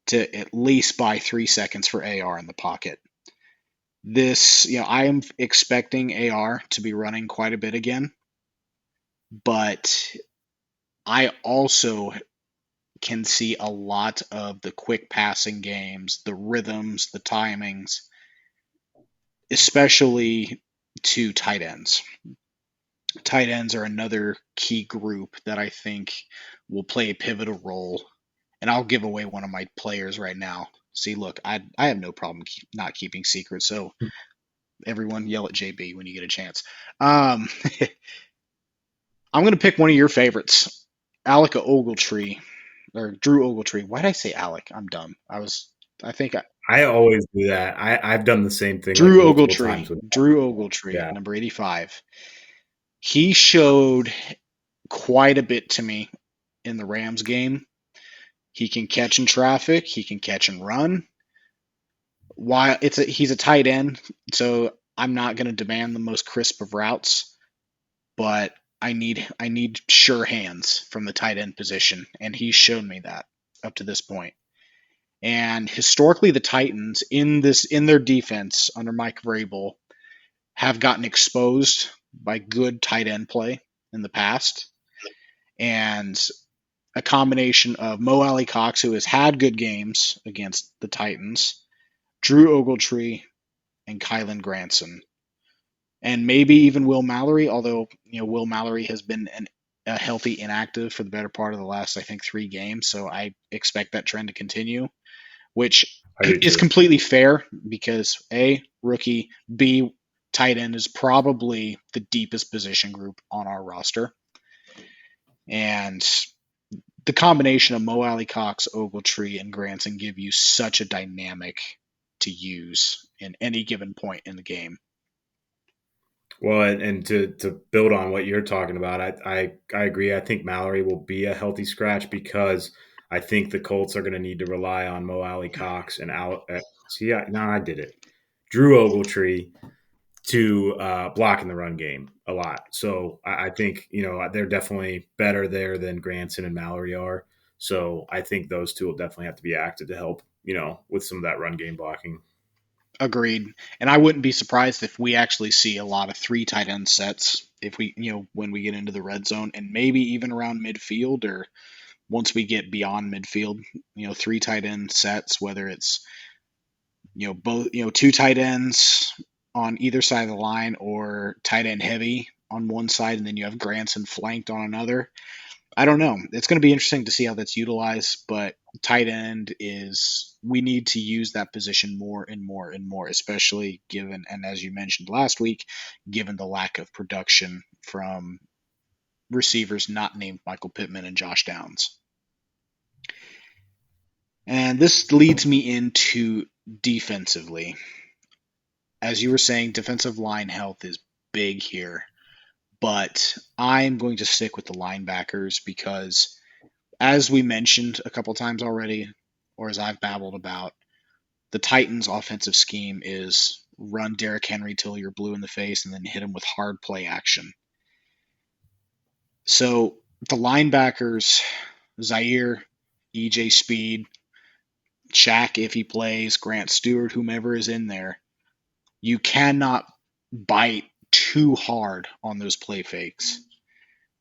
to at least buy 3 seconds for AR in the pocket. I am expecting AR to be running quite a bit again, but I also can see a lot of the quick passing games, the rhythms, the timings, especially to tight ends. Tight ends are another key group that I think will play a pivotal role. And I'll give away one of my players right now. See, look, I have no problem not keeping secrets. So everyone yell at JB when you get a chance. I'm going to pick one of your favorites, Alec Ogletree, or Drew Ogletree. Why did I say Alec? I'm dumb. I think I always do that. I've done the same thing like Drew multiple Ogletree. times with. Drew Ogletree, Yeah, number 85. He showed quite a bit to me in the Rams game. He can catch in traffic. He can catch and run. He's a tight end, so I'm not going to demand the most crisp of routes, but I need sure hands from the tight end position, and he's shown me that up to this point. And historically, the Titans in their defense under Mike Vrabel have gotten exposed by good tight end play in the past, and a combination of Mo Alley Cox, who has had good games against the Titans, Drew Ogletree, and Kylan Granson, and maybe even Will Mallory. Although Will Mallory has been a healthy inactive for the better part of the last, I think, 3 games, so I expect that trend to continue, which I do is too. completely fair because A, rookie, B, tight end is probably the deepest position group on our roster, and the combination of Mo Alley Cox, Ogletree, and Granson give you such a dynamic to use in any given point in the game. Well, and to build on what you're talking about, I agree. I think Mallory will be a healthy scratch because I think the Colts are going to need to rely on Mo Alley Cox and I did it. Drew Ogletree to block in the run game a lot. So I think they're definitely better there than Granson and Mallory are. So I think those two will definitely have to be active to help with some of that run game blocking. Agreed. And I wouldn't be surprised if we actually see a lot of 3 tight end sets if when we get into the red zone, and maybe even around midfield, or once we get beyond midfield, 3 tight end sets, whether it's, both, 2 tight ends on either side of the line, or tight end heavy on one side, and then you have Granson flanked on another. I don't know. It's going to be interesting to see how that's utilized, but tight end we need to use that position more and more and more, especially given, and as you mentioned last week, given the lack of production from receivers not named Michael Pittman and Josh Downs. And this leads me into defensively. As you were saying, defensive line health is big here, but I'm going to stick with the linebackers because, as we mentioned a couple times already, or as I've babbled about, the Titans' offensive scheme is run Derrick Henry till you're blue in the face and then hit him with hard play action. So the linebackers, Zaire, EJ Speed, Shaq if he plays, Grant Stewart, whomever is in there, you cannot bite too hard on those play fakes.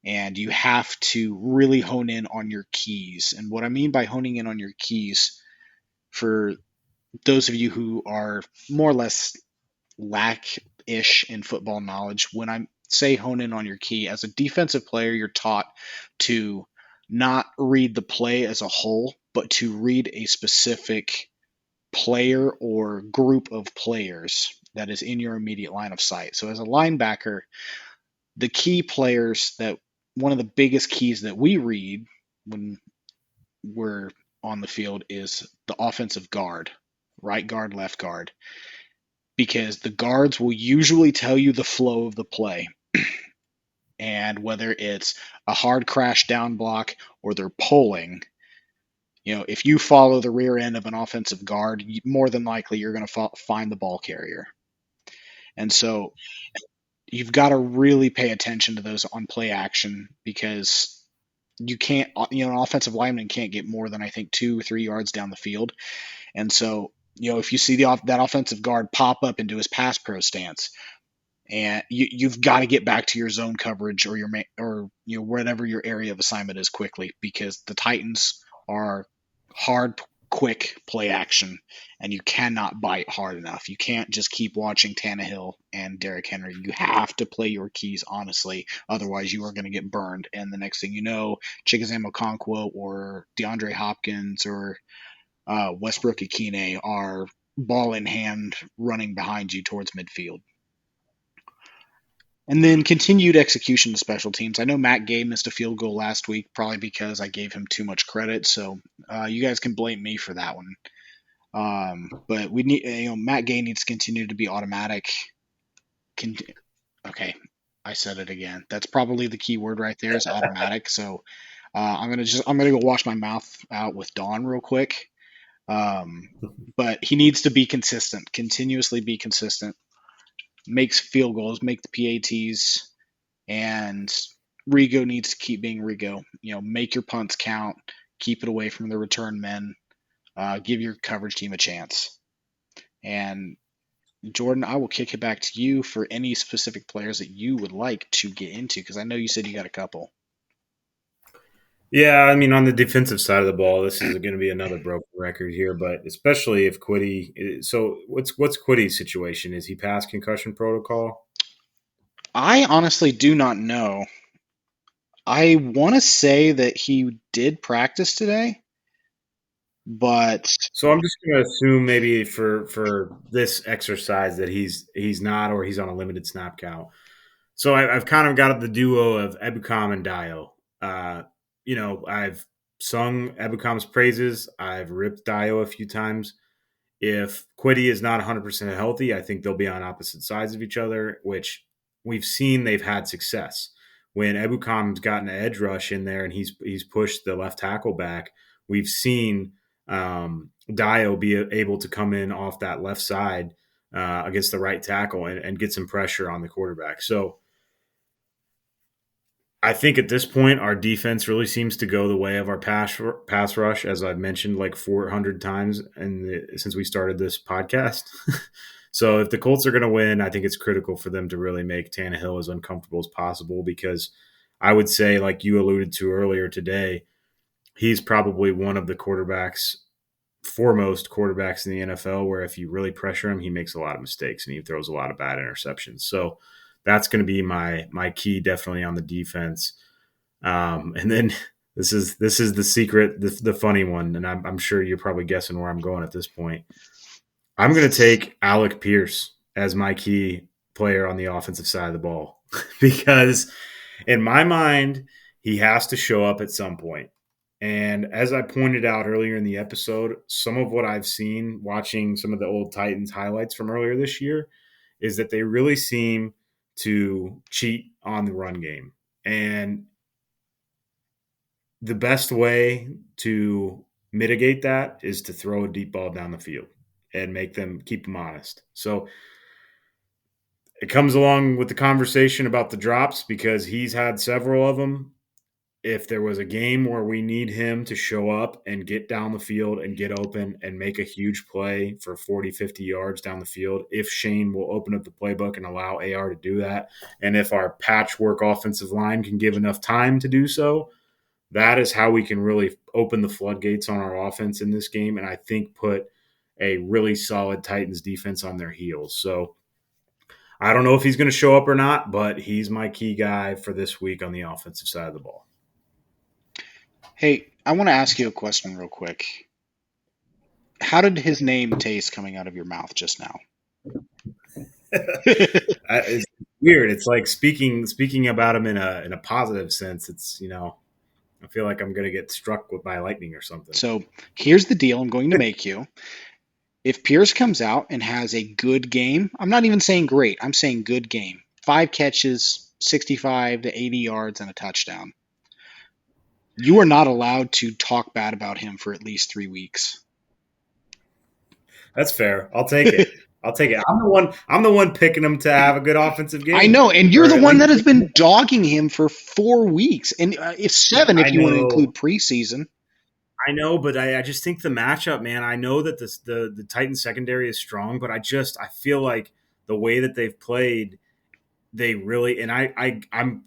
And you have to really hone in on your keys. And what I mean by honing in on your keys, for those of you who are more or less lack-ish in football knowledge, when I say hone in on your key, as a defensive player, you're taught to not read the play as a whole, but to read a specific player or group of players that is in your immediate line of sight. So as a linebacker, the key players that one of the biggest keys that we read when we're on the field is the offensive guard, right guard, left guard, because the guards will usually tell you the flow of the play. And whether it's a hard crash down block or they're pulling, if you follow the rear end of an offensive guard, more than likely you're going to find the ball carrier. And so you've got to really pay attention to those on play action because you can't, an offensive lineman can't get more than I think 2 or 3 yards down the field. And so, if you see that offensive guard pop up into his pass pro stance, and you've got to get back to your zone coverage or whatever your area of assignment is quickly, because the Titans are hard, quick play action, and you cannot bite hard enough. You can't just keep watching Tannehill and Derrick Henry. You have to play your keys honestly, otherwise you are going to get burned. And the next thing you know, Chickasam Okonkwo or DeAndre Hopkins or Westbrook Akine are ball in hand running behind you towards midfield. And then continued execution of special teams. I know Matt Gay missed a field goal last week, probably because I gave him too much credit. So you guys can blame me for that one. But we need, Matt Gay needs to continue to be automatic. Okay, I said it again. That's probably the key word right there is automatic. So I'm gonna go wash my mouth out with Dawn real quick. But he needs to be consistent, continuously be consistent. Makes field goals, make the PATs, and Rigo needs to keep being Rigo. Make your punts count, keep it away from the return men, give your coverage team a chance. And Jordan, I will kick it back to you for any specific players that you would like to get into, because I know you said you got a couple. Yeah, I mean, on the defensive side of the ball, this is going to be another broken record here, but especially if Quiddy. So, what's Quiddy's situation? Is he past concussion protocol? I honestly do not know. I want to say that he did practice today, but So I'm just going to assume maybe for this exercise that he's not, or he's on a limited snap count. So I've kind of got the duo of Ebukam and Dio. I've sung Ebukam's praises. I've ripped Dio a few times. If Quiddy is not 100% healthy, I think they'll be on opposite sides of each other, which we've seen they've had success. When Ebukam's gotten an edge rush in there and he's pushed the left tackle back, we've seen Dio be able to come in off that left side against the right tackle and get some pressure on the quarterback. So I think at this point, our defense really seems to go the way of our pass rush, as I've mentioned like 400 times since we started this podcast. So if the Colts are going to win, I think it's critical for them to really make Tannehill as uncomfortable as possible, because I would say, like you alluded to earlier today, he's probably one of the foremost quarterbacks in the NFL, where if you really pressure him, he makes a lot of mistakes and he throws a lot of bad interceptions. So that's going to be my key, definitely on the defense. And then this is the secret, the funny one, and I'm sure you're probably guessing where I'm going at this point. I'm going to take Alec Pierce as my key player on the offensive side of the ball because in my mind, he has to show up at some point. And as I pointed out earlier in the episode, some of what I've seen watching some of the old Titans highlights from earlier this year is that they really seem to cheat on the run game. And the best way to mitigate that is to throw a deep ball down the field and keep them honest. So it comes along with the conversation about the drops because he's had several of them. If there was a game where we need him to show up and get down the field and get open and make a huge play for 40, 50 yards down the field, if Shane will open up the playbook and allow AR to do that, and if our patchwork offensive line can give enough time to do so, that is how we can really open the floodgates on our offense in this game, and I think put a really solid Titans defense on their heels. So I don't know if he's going to show up or not, but he's my key guy for this week on the offensive side of the ball. Hey, I want to ask you a question real quick. How did his name taste coming out of your mouth just now? It's weird. It's like speaking about him in a positive sense. It's I feel like I'm gonna get struck with by lightning or something. So here's the deal I'm going to make you. If Pierce comes out and has a good game, I'm not even saying great, I'm saying good game. 5 catches, 65 to 80 yards, and a touchdown. You are not allowed to talk bad about him for at least 3 weeks. That's fair. I'll take it. I'll take it. I'm the one picking him to have a good offensive I game, know, and you're or the at one least that has been dogging him for 4 weeks, and if seven, I if you want to know. include preseason. I know, but I just think the matchup, man. I know that the Titans secondary is strong, but I feel like the way that they've played, they really and I'm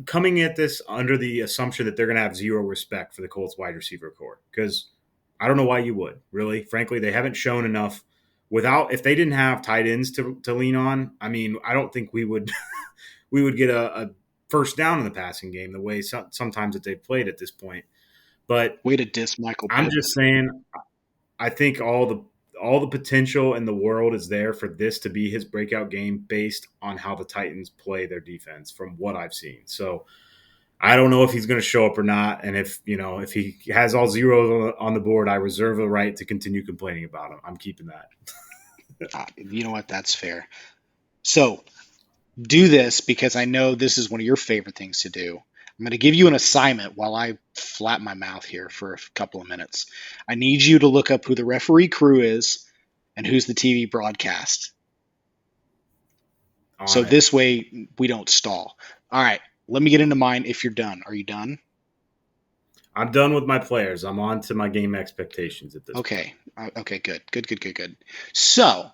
coming at this under the assumption that they're going to have zero respect for the Colts wide receiver core because I don't know why you would really. Frankly, they haven't shown enough. Without if they didn't have tight ends to lean on, I mean, I don't think we would we would get a first down in the passing game the way sometimes that they've played at this point. But Way to diss Michael I'm just Pittman. saying, I think all the potential in the world is there for this to be his breakout game based on how the Titans play their defense from what I've seen. So I don't know if he's going to show up or not, and if he has all zeros on the board, I reserve the right to continue complaining about him. I'm keeping that. You know what? That's fair. So do this because I know this is one of your favorite things to do. I'm going to give you an assignment while I flap my mouth here for a couple of minutes. I need you to look up who the referee crew is and who's the TV broadcast. So On it. this way we don't stall. All right, let me get into mine if you're done. Are you done? I'm done with my players. I'm on to my game expectations at this point. Okay. Okay, good. Good, good, good, good. So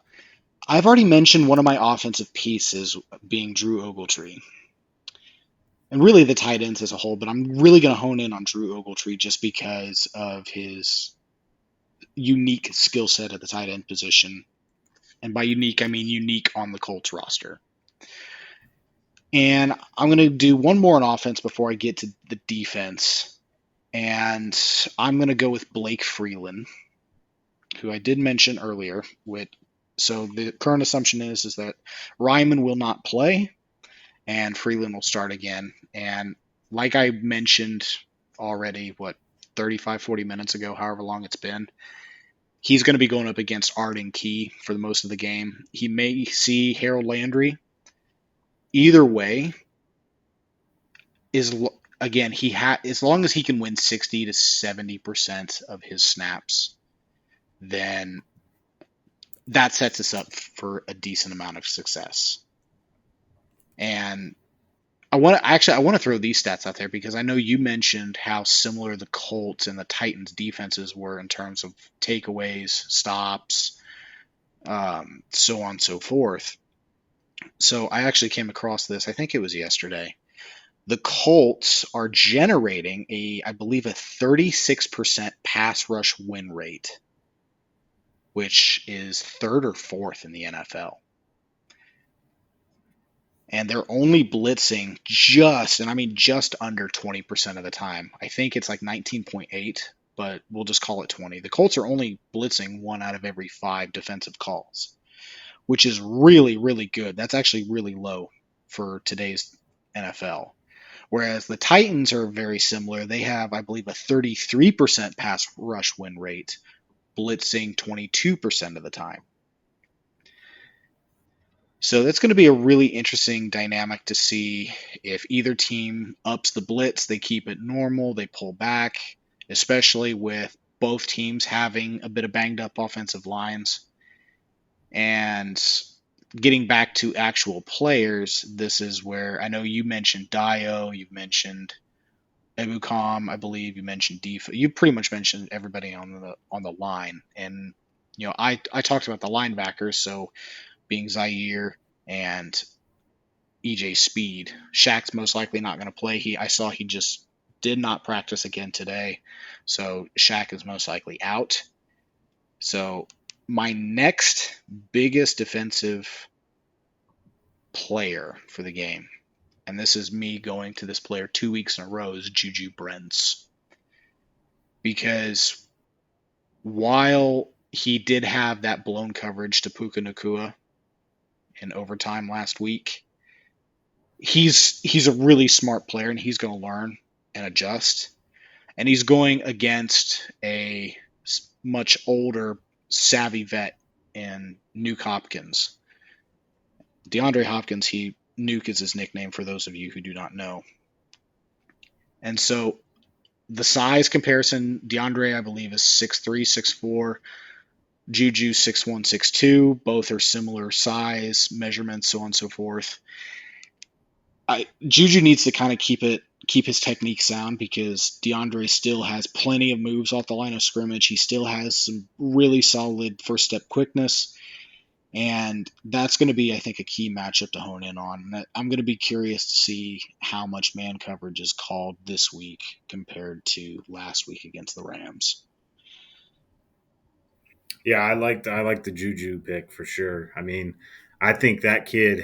I've already mentioned one of my offensive pieces being Drew Ogletree. And really the tight ends as a whole, but I'm really going to hone in on Drew Ogletree just because of his unique skill set at the tight end position. And by unique, I mean unique on the Colts roster. And I'm going to do one more on offense before I get to the defense. And I'm going to go with Blake Freeland, who I did mention earlier. So the current assumption is that Ryman will not play and Freeland will start again. And like I mentioned already, 35, 40 minutes ago, however long it's been, he's going to be going up against Arden Key for the most of the game. He may see Harold Landry. Either way, is again as long as he can win 60 to 70% of his snaps, then that sets us up for a decent amount of success. And I want to throw these stats out there because I know you mentioned how similar the Colts and the Titans defenses were in terms of takeaways, stops, so on and so forth. So I actually came across this. I think it was yesterday. The Colts are generating I believe, a 36% pass rush win rate, which is third or fourth in the NFL. And they're only blitzing just under 20% of the time. I think it's like 19.8, but we'll just call it 20. The Colts are only blitzing 1 out of every 5 defensive calls, which is really, really good. That's actually really low for today's NFL. Whereas the Titans are very similar. They have, I believe, a 33% pass rush win rate, blitzing 22% of the time. So that's going to be a really interesting dynamic to see if either team ups the blitz, they keep it normal, they pull back, especially with both teams having a bit of banged up offensive lines. And getting back to actual players, this is where I know you mentioned Dio, you've mentioned Ebukam, I believe you mentioned Defa. You pretty much mentioned everybody on the line. And I talked about the linebackers, so being Zaire and EJ Speed. Shaq's most likely not going to play. I saw he just did not practice again today, so Shaq is most likely out. So my next biggest defensive player for the game, and this is me going to this player 2 weeks in a row, is Juju Brents. Because while he did have that blown coverage to Puka Nakua in overtime last week. He's a really smart player, and he's going to learn and adjust. And he's going against a much older, savvy vet in Nuke Hopkins. DeAndre Hopkins, Nuke is his nickname for those of you who do not know. And so the size comparison, DeAndre, I believe, is 6'3", 6'4". Juju 6'1", 6'2". Both are similar size, measurements, so on and so forth. Juju needs to kind of keep his technique sound because DeAndre still has plenty of moves off the line of scrimmage. He still has some really solid first step quickness. And that's going to be, I think, a key matchup to hone in on. I'm going to be curious to see how much man coverage is called this week compared to last week against the Rams. Yeah, I like the Juju pick for sure. I mean, I think that kid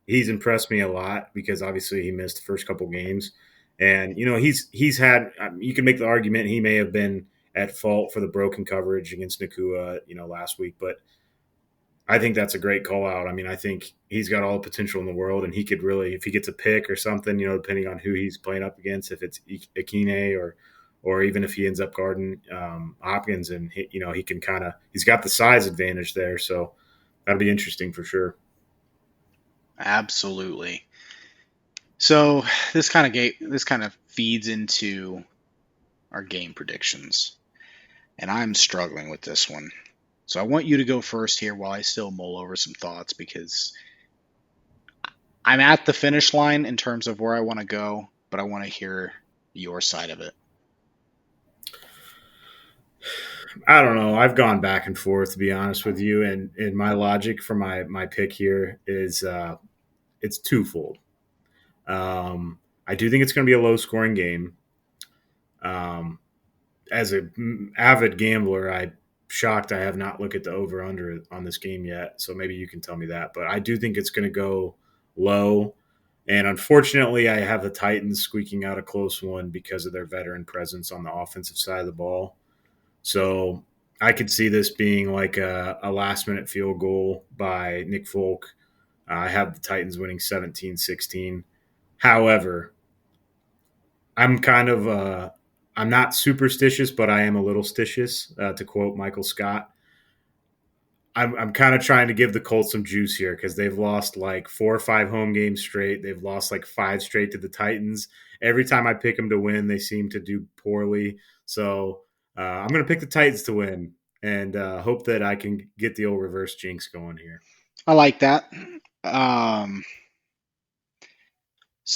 he's impressed me a lot because obviously he missed the first couple games, and he's had you can make the argument he may have been at fault for the broken coverage against Nakua last week, but I think that's a great call out. I mean, I think he's got all the potential in the world, and he could really, if he gets a pick or something, depending on who he's playing up against, if it's Akine or even if he ends up guarding Hopkins, and he can he's got the size advantage there, so that'll be interesting for sure. Absolutely. So this kind of feeds into our game predictions, and I'm struggling with this one. So I want you to go first here while I still mull over some thoughts because I'm at the finish line in terms of where I want to go, but I want to hear your side of it. I don't know. I've gone back and forth to be honest with you, and my logic for my pick here is it's twofold. I do think it's going to be a low scoring game. Um, as an avid gambler, I'm shocked I have not looked at the over under on this game yet. So maybe you can tell me that. But I do think it's going to go low. And unfortunately, I have the Titans squeaking out a close one because of their veteran presence on the offensive side of the ball. So I could see this being like a last minute field goal by Nick Folk. I have the Titans winning 17-16. However, I'm kind of I'm not superstitious, but I am a little stitious, to quote Michael Scott. I'm kind of trying to give the Colts some juice here because they've lost like 4 or 5 home games straight. They've lost like 5 straight to the Titans. Every time I pick them to win, they seem to do poorly. So I'm going to pick the Titans to win and hope that I can get the old reverse jinx going here. I like that. Um,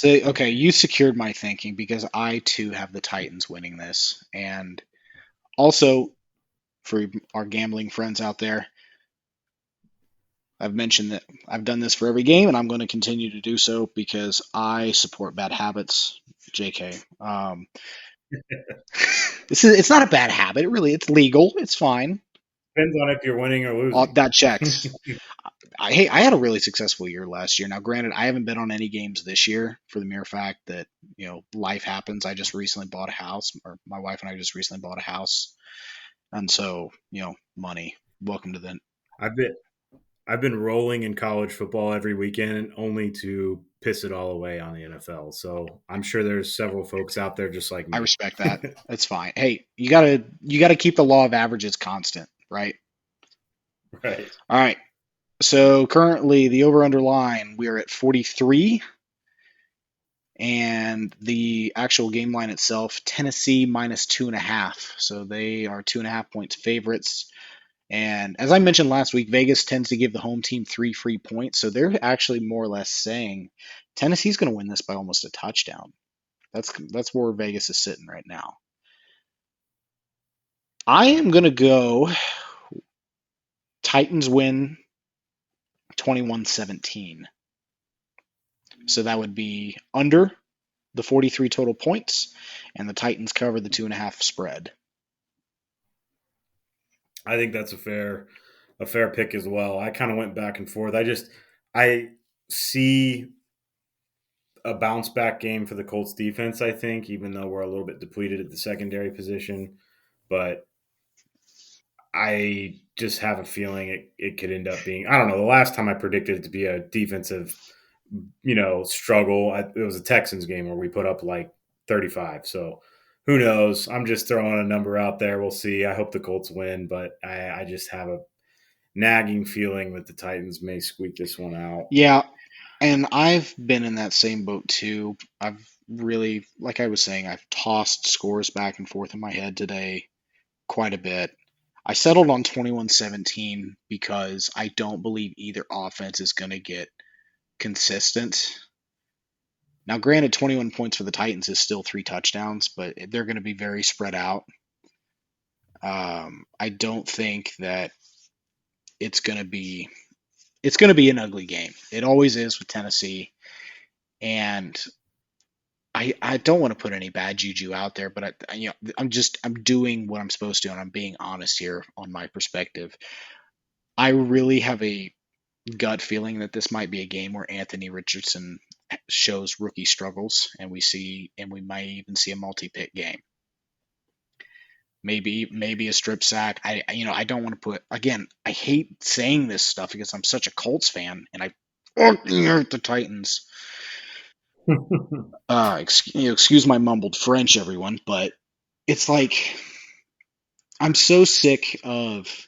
okay, you secured my thinking because I too have the Titans winning this. And also, for our gambling friends out there, I've mentioned that I've done this for every game, and I'm going to continue to do so because I support bad habits. JK. It's not a bad habit. It's legal. It's fine. Depends on if you're winning or losing. That checks. I had a really successful year last year. Now, granted, I haven't been on any games this year for the mere fact that life happens. I just recently bought a house, or my wife and I just recently bought a house, and so money. Welcome to the. I've been I've been rolling in college football every weekend only to piss it all away on the NFL. So I'm sure there's several folks out there just like I me. respect that. That's fine. Hey, you gotta keep the law of averages constant, right? Right. All right. So currently, the over/under line we are at 43, and the actual game line itself, Tennessee minus 2.5. So they are 2.5 points favorites. And as I mentioned last week, Vegas tends to give the home team 3 free points. So they're actually more or less saying Tennessee's going to win this by almost a touchdown. That's where Vegas is sitting right now. I am going to go Titans win 21-17. So that would be under the 43 total points, and the Titans cover the 2.5 spread. I think that's a fair pick as well. I kind of went back and forth. I see a bounce back game for the Colts defense, I think, even though we're a little bit depleted at the secondary position. But I just have a feeling it could end up being, I don't know. The last time I predicted it to be a defensive, struggle, it was a Texans game where we put up like 35. So who knows? I'm just throwing a number out there. We'll see. I hope the Colts win, but I just have a nagging feeling that the Titans may squeak this one out. Yeah, and I've been in that same boat too. I've really, like I was saying, I've tossed scores back and forth in my head today quite a bit. I settled on 21-17 because I don't believe either offense is going to get consistent. Now, granted, 21 points for the Titans is still 3 touchdowns, but they're going to be very spread out. I don't think that it's going to be an ugly game. It always is with Tennessee, and I don't want to put any bad juju out there, but I'm doing what I'm supposed to, and I'm being honest here on my perspective. I really have a gut feeling that this might be a game where Anthony Richardson shows rookie struggles, and we might even see a multi-pick game. Maybe a strip sack. I don't want to put, again, I hate saying this stuff because I'm such a Colts fan and I fucking hate the Titans. Excuse my mumbled French, everyone, but it's like I'm so sick of.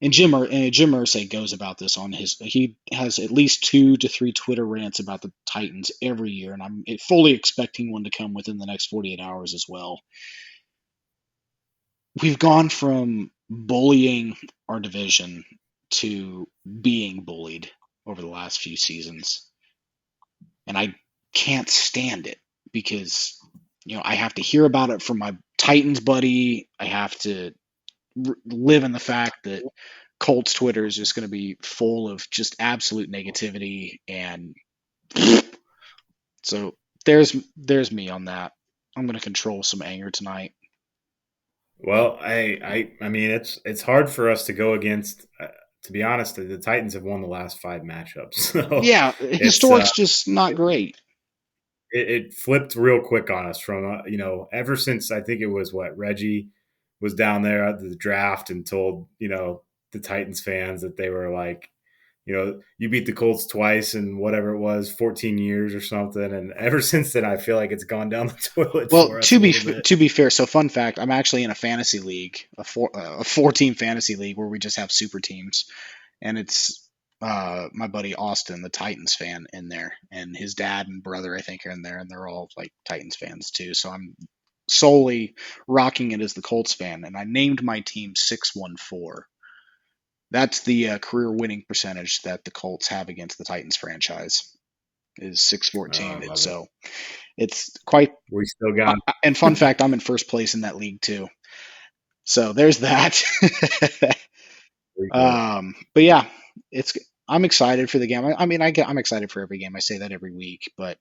And Jim Irsay goes about this on his. He has at least 2 to 3 Twitter rants about the Titans every year, and I'm fully expecting one to come within the next 48 hours as well. We've gone from bullying our division to being bullied over the last few seasons, and I can't stand it because I have to hear about it from my Titans buddy. I have to live in the fact that Colts Twitter is just going to be full of just absolute negativity, and so there's me on that. I'm going to control some anger tonight. Well, I mean, it's hard for us to go against. To be honest, the Titans have won the last 5 matchups, so Yeah, it's historic's just not great. it flipped real quick on us from ever since I think it was what Reggie was down there at the draft and told the Titans fans that they were like, you beat the Colts twice in whatever it was, 14 years or something. And ever since then, I feel like it's gone down the toilet Well, for us a little bit. to be fair, so fun fact, I'm actually in a fantasy league, a 4 team fantasy league where we just have super teams, and it's my buddy Austin, the Titans fan, in there, and his dad and brother I think are in there, and they're all like Titans fans too. So I'm solely rocking it as the Colts fan, and I named my team 614. That's the career winning percentage that the Colts have against the Titans franchise is I 614. love it. So it's quite. We still got And fun fact, I'm in first place in that league too. So there's that. But yeah, it's. I'm excited for the game. I mean, I'm excited for every game. I say that every week, but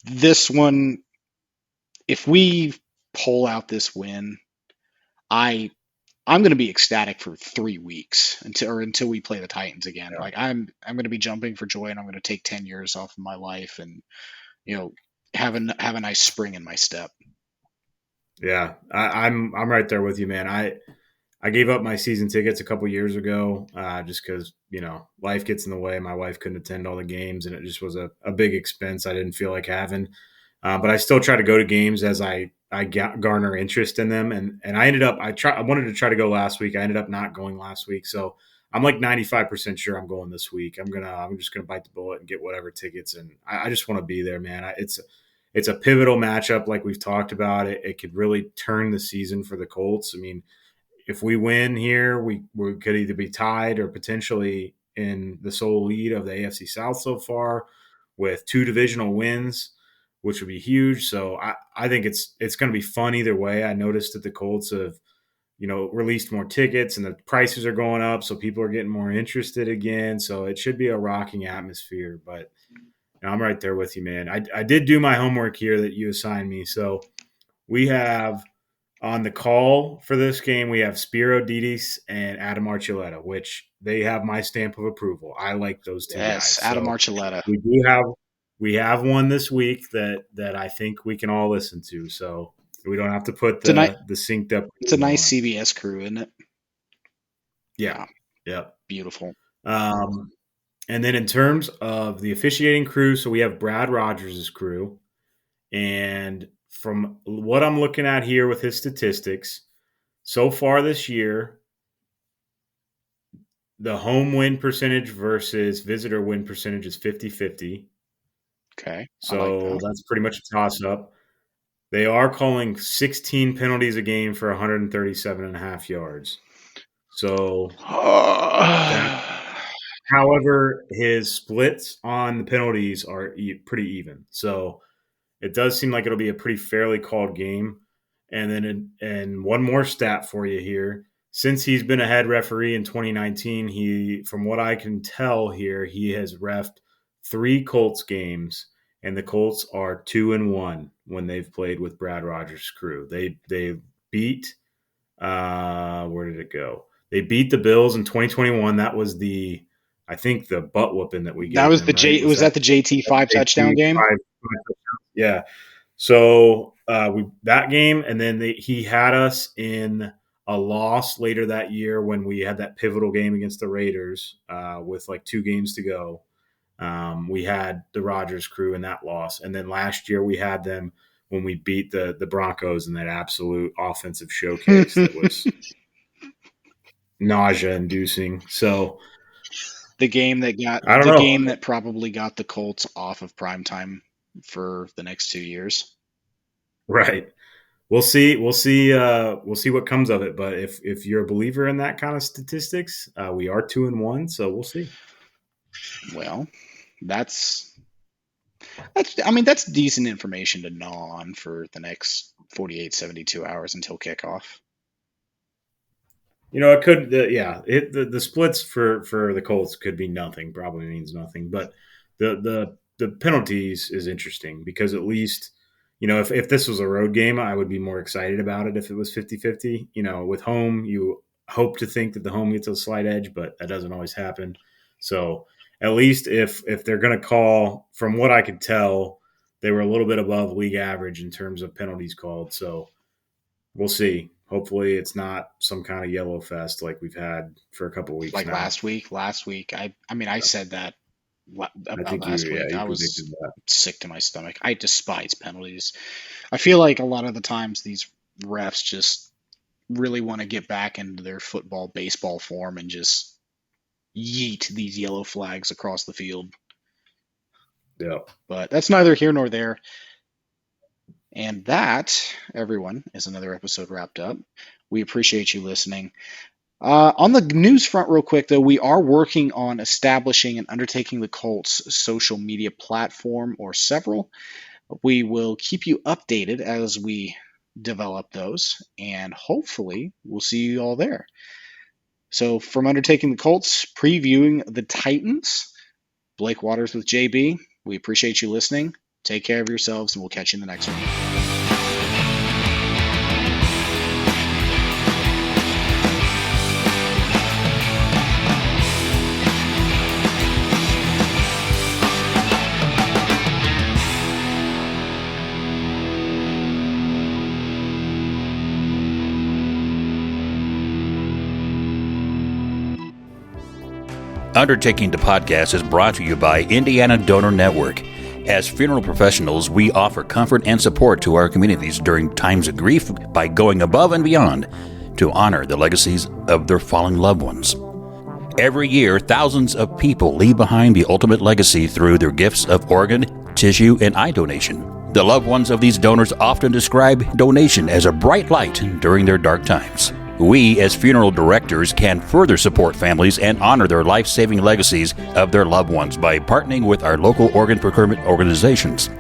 this one, if we pull out this win, I I'm going to be ecstatic for 3 weeks until we play the Titans again. yeah. Like I'm going to be jumping for joy, and I'm going to take 10 years off of my life, and you know have a nice spring in my step. Yeah, I'm right there with you, man. I gave up my season tickets a couple years ago just because life gets in the way. My wife couldn't attend all the games, and it just was a big expense. I didn't feel like having, but I still try to go to games as I garner interest in them. And I ended up I wanted to try to go last week. I ended up not going last week, so I'm like 95% sure I'm going this week. I'm just gonna bite the bullet and get whatever tickets, and I just want to be there, man. It's a pivotal matchup, like we've talked about. It could really turn the season for the Colts. I mean, if we win here, we could either be tied or potentially in the sole lead of the AFC South so far with 2 divisional wins, which would be huge. So I think it's going to be fun either way. I noticed that the Colts have released more tickets and the prices are going up, so people are getting more interested again. So it should be a rocking atmosphere. But I'm right there with you, man. I did do my homework here that you assigned me. So we have on the call for this game, we have Spiro Didis and Adam Archuleta, which they have my stamp of approval. I like those 2 guys. Yes, Adam So Archuleta. we have one this week that I think we can all listen to. So we don't have to put It's a nice the synced up it's a nice on. CBS crew, isn't it? Yeah. Yeah. Beautiful. And then in terms of the officiating crew, so we have Brad Rogers' crew. And from what I'm looking at here with his statistics, so far this year, the home win percentage versus visitor win percentage is 50-50. Okay. I like So that. that's pretty much a toss-up. They are calling 16 penalties a game for 137 and a half yards. So that, however, his splits on the penalties are pretty even. So it does seem like it'll be a pretty fairly called game. And then, and one more stat for you here. Since he's been a head referee in 2019, from what I can tell here, he has reffed 3 Colts games, and the Colts are 2-1 when they've played with Brad Rogers' crew. They beat where did it go? They beat the Bills in 2021. That was I think the butt whooping that we That gave was them, right? was that the JT 5 touchdown game? Yeah. So that game, and then he had us in a loss later that year when we had that pivotal game against the Raiders with like 2 games to go. We had the Rodgers crew in that loss, and then last year we had them when we beat the Broncos in that absolute offensive showcase that was nausea-inducing. So the game that probably got the Colts off of primetime for the next 2 years. Right. We'll see what comes of it. But if you're a believer in that kind of statistics, we are 2-1, so we'll see. Well, that's decent information to gnaw on for the next 48, 72 hours until kickoff. It could, the splits for the Colts could be nothing, probably means nothing. But the penalties is interesting because at least, if this was a road game, I would be more excited about it if it was 50-50. With home, you hope to think that the home gets a slight edge, but that doesn't always happen. So at least if they're going to call, from what I could tell, they were a little bit above league average in terms of penalties called. So we'll see. Hopefully it's not some kind of yellow fest like we've had for a couple of weeks like now. last week. I said that about last week. I was sick to my stomach. I despise penalties. I feel like a lot of the times these refs just really want to get back into their football, baseball form and just yeet these yellow flags across the field. Yeah. But that's neither here nor there. And that, everyone, is another episode wrapped up. We appreciate you listening. On the news front, real quick, though, we are working on establishing and undertaking the Colts social media platform or several. We will keep you updated as we develop those, and hopefully we'll see you all there. So from Undertaking the Colts, previewing the Titans, Blake Waters with JB, we appreciate you listening. Take care of yourselves, and we'll catch you in the next one. Undertaking the Podcast is brought to you by Indiana Donor Network. As funeral professionals, we offer comfort and support to our communities during times of grief by going above and beyond to honor the legacies of their fallen loved ones. Every year, thousands of people leave behind the ultimate legacy through their gifts of organ, tissue, and eye donation. The loved ones of these donors often describe donation as a bright light during their dark times. We, as funeral directors, can further support families and honor their life-saving legacies of their loved ones by partnering with our local organ procurement organizations.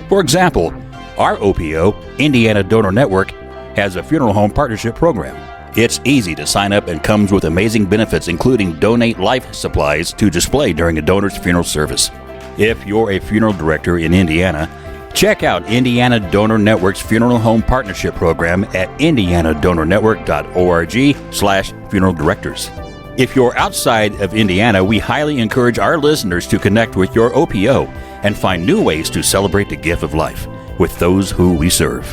For example, our OPO, Indiana Donor Network, has a funeral home partnership program. It's easy to sign up and comes with amazing benefits, including donate life supplies to display during a donor's funeral service. If you're a funeral director in Indiana, check out Indiana Donor Network's Funeral Home Partnership Program at indianadonornetwork.org/funeral directors. If you're outside of Indiana, we highly encourage our listeners to connect with your OPO and find new ways to celebrate the gift of life with those who we serve.